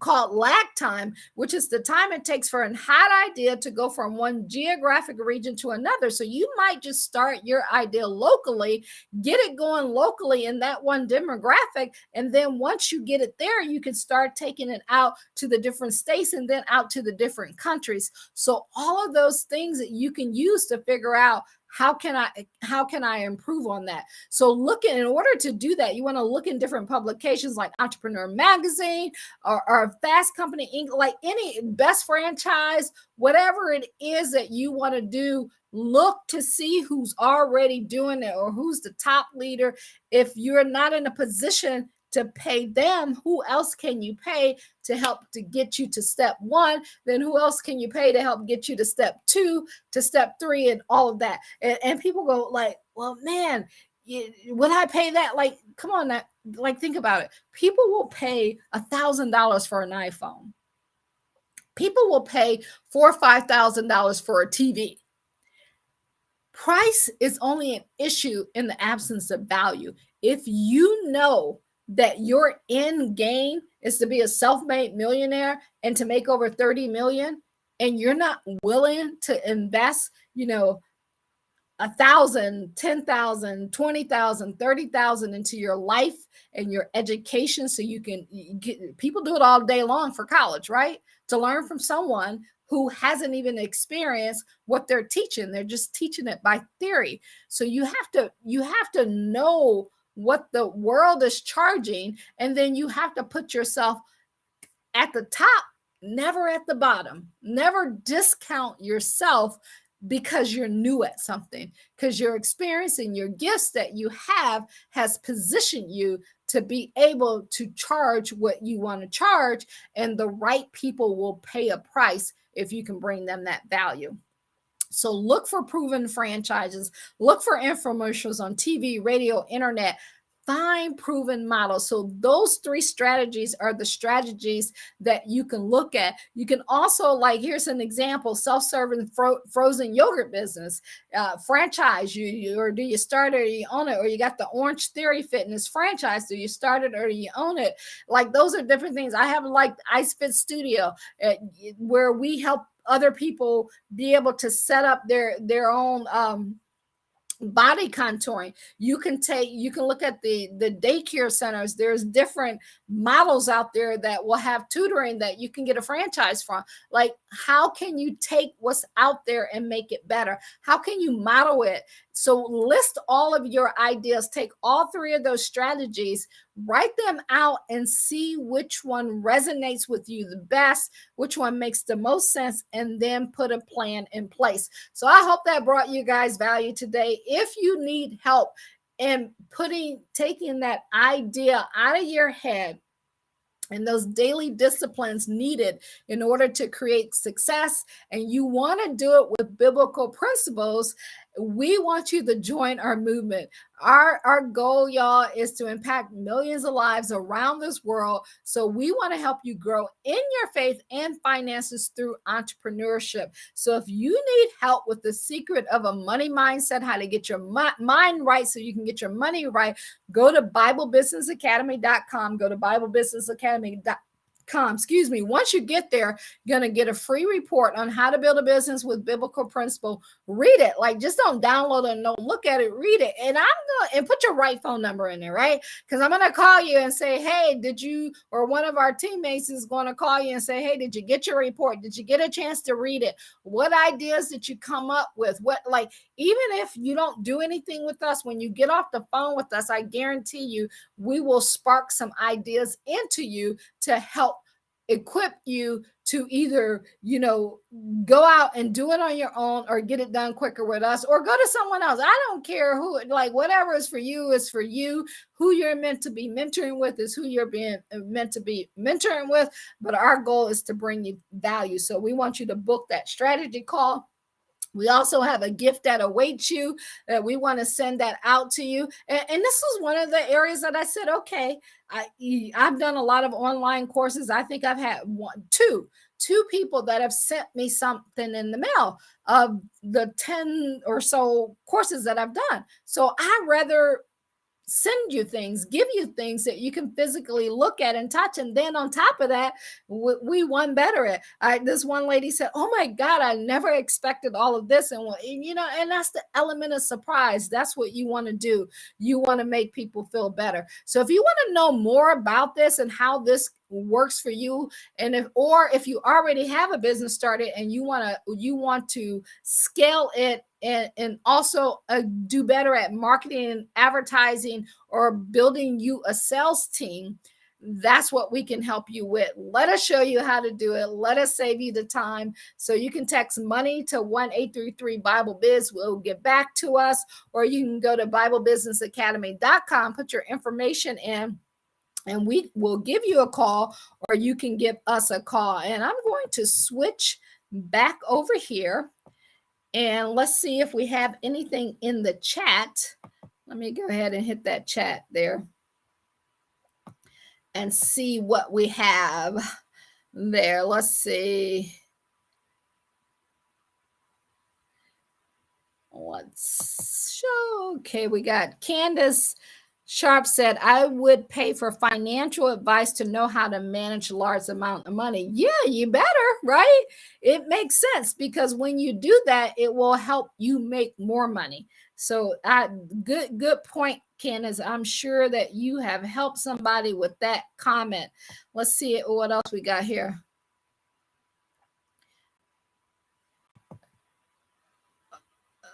called lag time, which is the time it takes for a hot idea to go from one geographic region to another. So you might just start your idea locally, get it going locally in that one demographic. And then once you get it there, you can start taking it out to the different states and then out to the different countries. So all of those things that you can use to figure out how can I improve on that. So in order to do that, you want to look in different publications like Entrepreneur Magazine or Fast Company Inc., like any best franchise, whatever it is that you want to do, look to see who's already doing it or who's the top leader. If you're not in a position to pay them, who else can you pay to help to get you to step one? Then who else can you pay to help get you to step two, to step three, and all of that? And people go like, well, man, would I pay that? Like, come on, that, like, think about it. People will pay $1,000 for an iPhone. People will pay $4,000 or $5,000 for a TV. Price is only an issue in the absence of value. If you know that your end game is to be a self-made millionaire and to make over 30 million, and you're not willing to invest, 1,000, 10,000, 20,000, 30,000 into your life and your education, so you can people do it all day long for college, right? To learn from someone who hasn't even experienced what they're teaching. They're just teaching it by theory. So you have to know what the world is charging, and then you have to put yourself at the top, never at the bottom. Never discount yourself because you're new at something, because your experience and your gifts that you have has positioned you to be able to charge what you want to charge, and the right people will pay a price if you can bring them that value. So look for proven franchises, look for infomercials on TV, radio, internet. Find proven models. So those three strategies are the strategies that you can look at. You can also, like, here's an example: self-serving frozen yogurt business, franchise. Or do you start it or you own it? Or you got the Orange Theory Fitness franchise. Do you start it or you own it? Like, those are different things. I have like Ice Fit Studio, where we help other people be able to set up their own body contouring. You can look at the daycare centers. There's different models out there that will have tutoring that you can get a franchise from. Like, how can you take what's out there and make it better? How can you model it? So list all of your ideas, take all three of those strategies, write them out, and see which one resonates with you the best, which one makes the most sense, and then put a plan in place. So I hope that brought you guys value today. If you need help in taking that idea out of your head and those daily disciplines needed in order to create success, and you want to do it with biblical principles, we want you to join our movement. Our goal, y'all, is to impact millions of lives around this world. So we want to help you grow in your faith and finances through entrepreneurship. So if you need help with the secret of a money mindset, how to get your mind right so you can get your money right, go to BibleBusinessAcademy.com. Go to BibleBusinessAcademy.com. Once you get there, you're going to get a free report on how to build a business with biblical principle. Read it. Like, just don't download it and don't look at it. Read it. And put your right phone number in there, right? Because I'm going to call you and say, hey, or one of our teammates is going to call you and say, hey, did you get your report? Did you get a chance to read it? What ideas did you come up with? Even if you don't do anything with us, when you get off the phone with us, I guarantee you, we will spark some ideas into you to help equip you to either, go out and do it on your own, or get it done quicker with us, or go to someone else. I don't care who, whatever is for you is for you. Who you're meant to be mentoring with is who you're being meant to be mentoring with. But our goal is to bring you value. So we want you to book that strategy call. We also have a gift that awaits you that we want to send that out to you. And this was one of the areas that I said, okay, I've done a lot of online courses. I think I've had two people that have sent me something in the mail of the 10 or so courses that I've done. So I rather send you things, give you things that you can physically look at and touch. And then on top of that, we won better at. This one lady said, "Oh my God, I never expected all of this." And and that's the element of surprise. That's what you want to do. You want to make people feel better. So if you want to know more about this and how this works for you, and if you already have a business started and you want to scale it, and also do better at marketing and advertising, or building you a sales team, that's what we can help you with. Let us show you how to do it. Let us save you the time. So you can text money to 1-833-BIBLE-BIZ. We'll get back to us, or you can go to BibleBusinessAcademy.com, put your information in, and we will give you a call, or you can give us a call. And I'm going to switch back over here, and let's see if we have anything in the chat. Let me go ahead and hit that chat there and see what we have there. Let's see. Let's show. Okay, we got Candace Sharp said, "I would pay for financial advice to know how to manage large amount of money." Yeah, you better, right? It makes sense, because when you do that, it will help you make more money. So good point, Candace. I'm sure that you have helped somebody with that comment. Let's see what else we got here.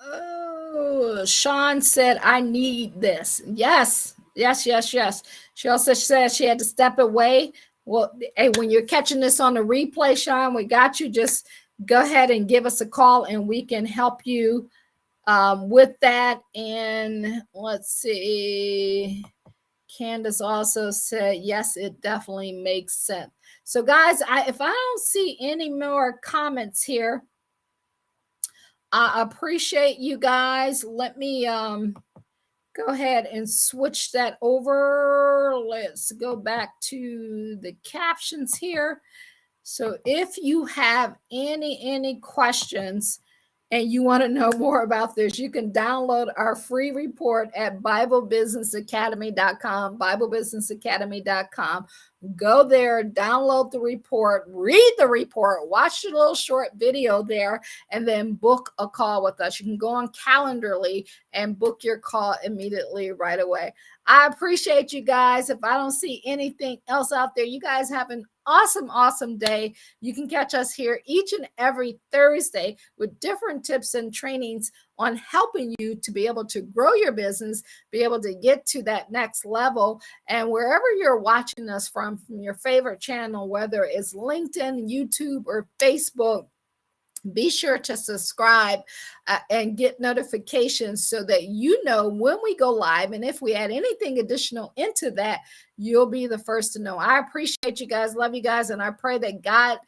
Oh, Sean said, "I need this." Yes. She also said she had to step away. Well, hey, when you're catching this on the replay, Sean, we got you. Just go ahead and give us a call, and we can help you with that. And let's see. Candace also said, yes, it definitely makes sense. So, guys, if I don't see any more comments here, I appreciate you guys. Let me go ahead and switch that over. Let's go back to the captions here. So if you have any questions and you want to know more about this, you can download our free report at BibleBusinessAcademy.com, BibleBusinessAcademy.com. Go there, download the report, read the report, watch the little short video there, and then book a call with us. You can go on Calendarly and book your call immediately right away. I appreciate you guys. If I don't see anything else out there, you guys have an awesome day. You can catch us here each and every Thursday with different tips and trainings on helping you to be able to grow your business, be able to get to that next level. And wherever you're watching us from your favorite channel, whether it's LinkedIn, YouTube, or Facebook, be sure to subscribe and get notifications so that you know when we go live. And if we add anything additional into that, you'll be the first to know. I appreciate you guys. Love you guys. And I pray that God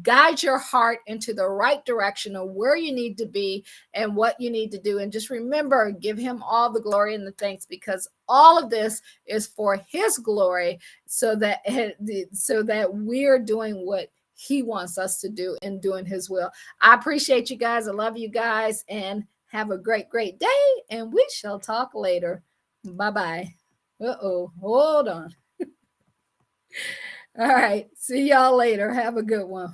guides your heart into the right direction of where you need to be and what you need to do. And just remember, give him all the glory and the thanks, because all of this is for his glory, so that we're doing what he wants us to do and doing his will. I appreciate you guys. I love you guys, and have a great day. And we shall talk later. Bye-bye. Hold on. All right. See y'all later. Have a good one.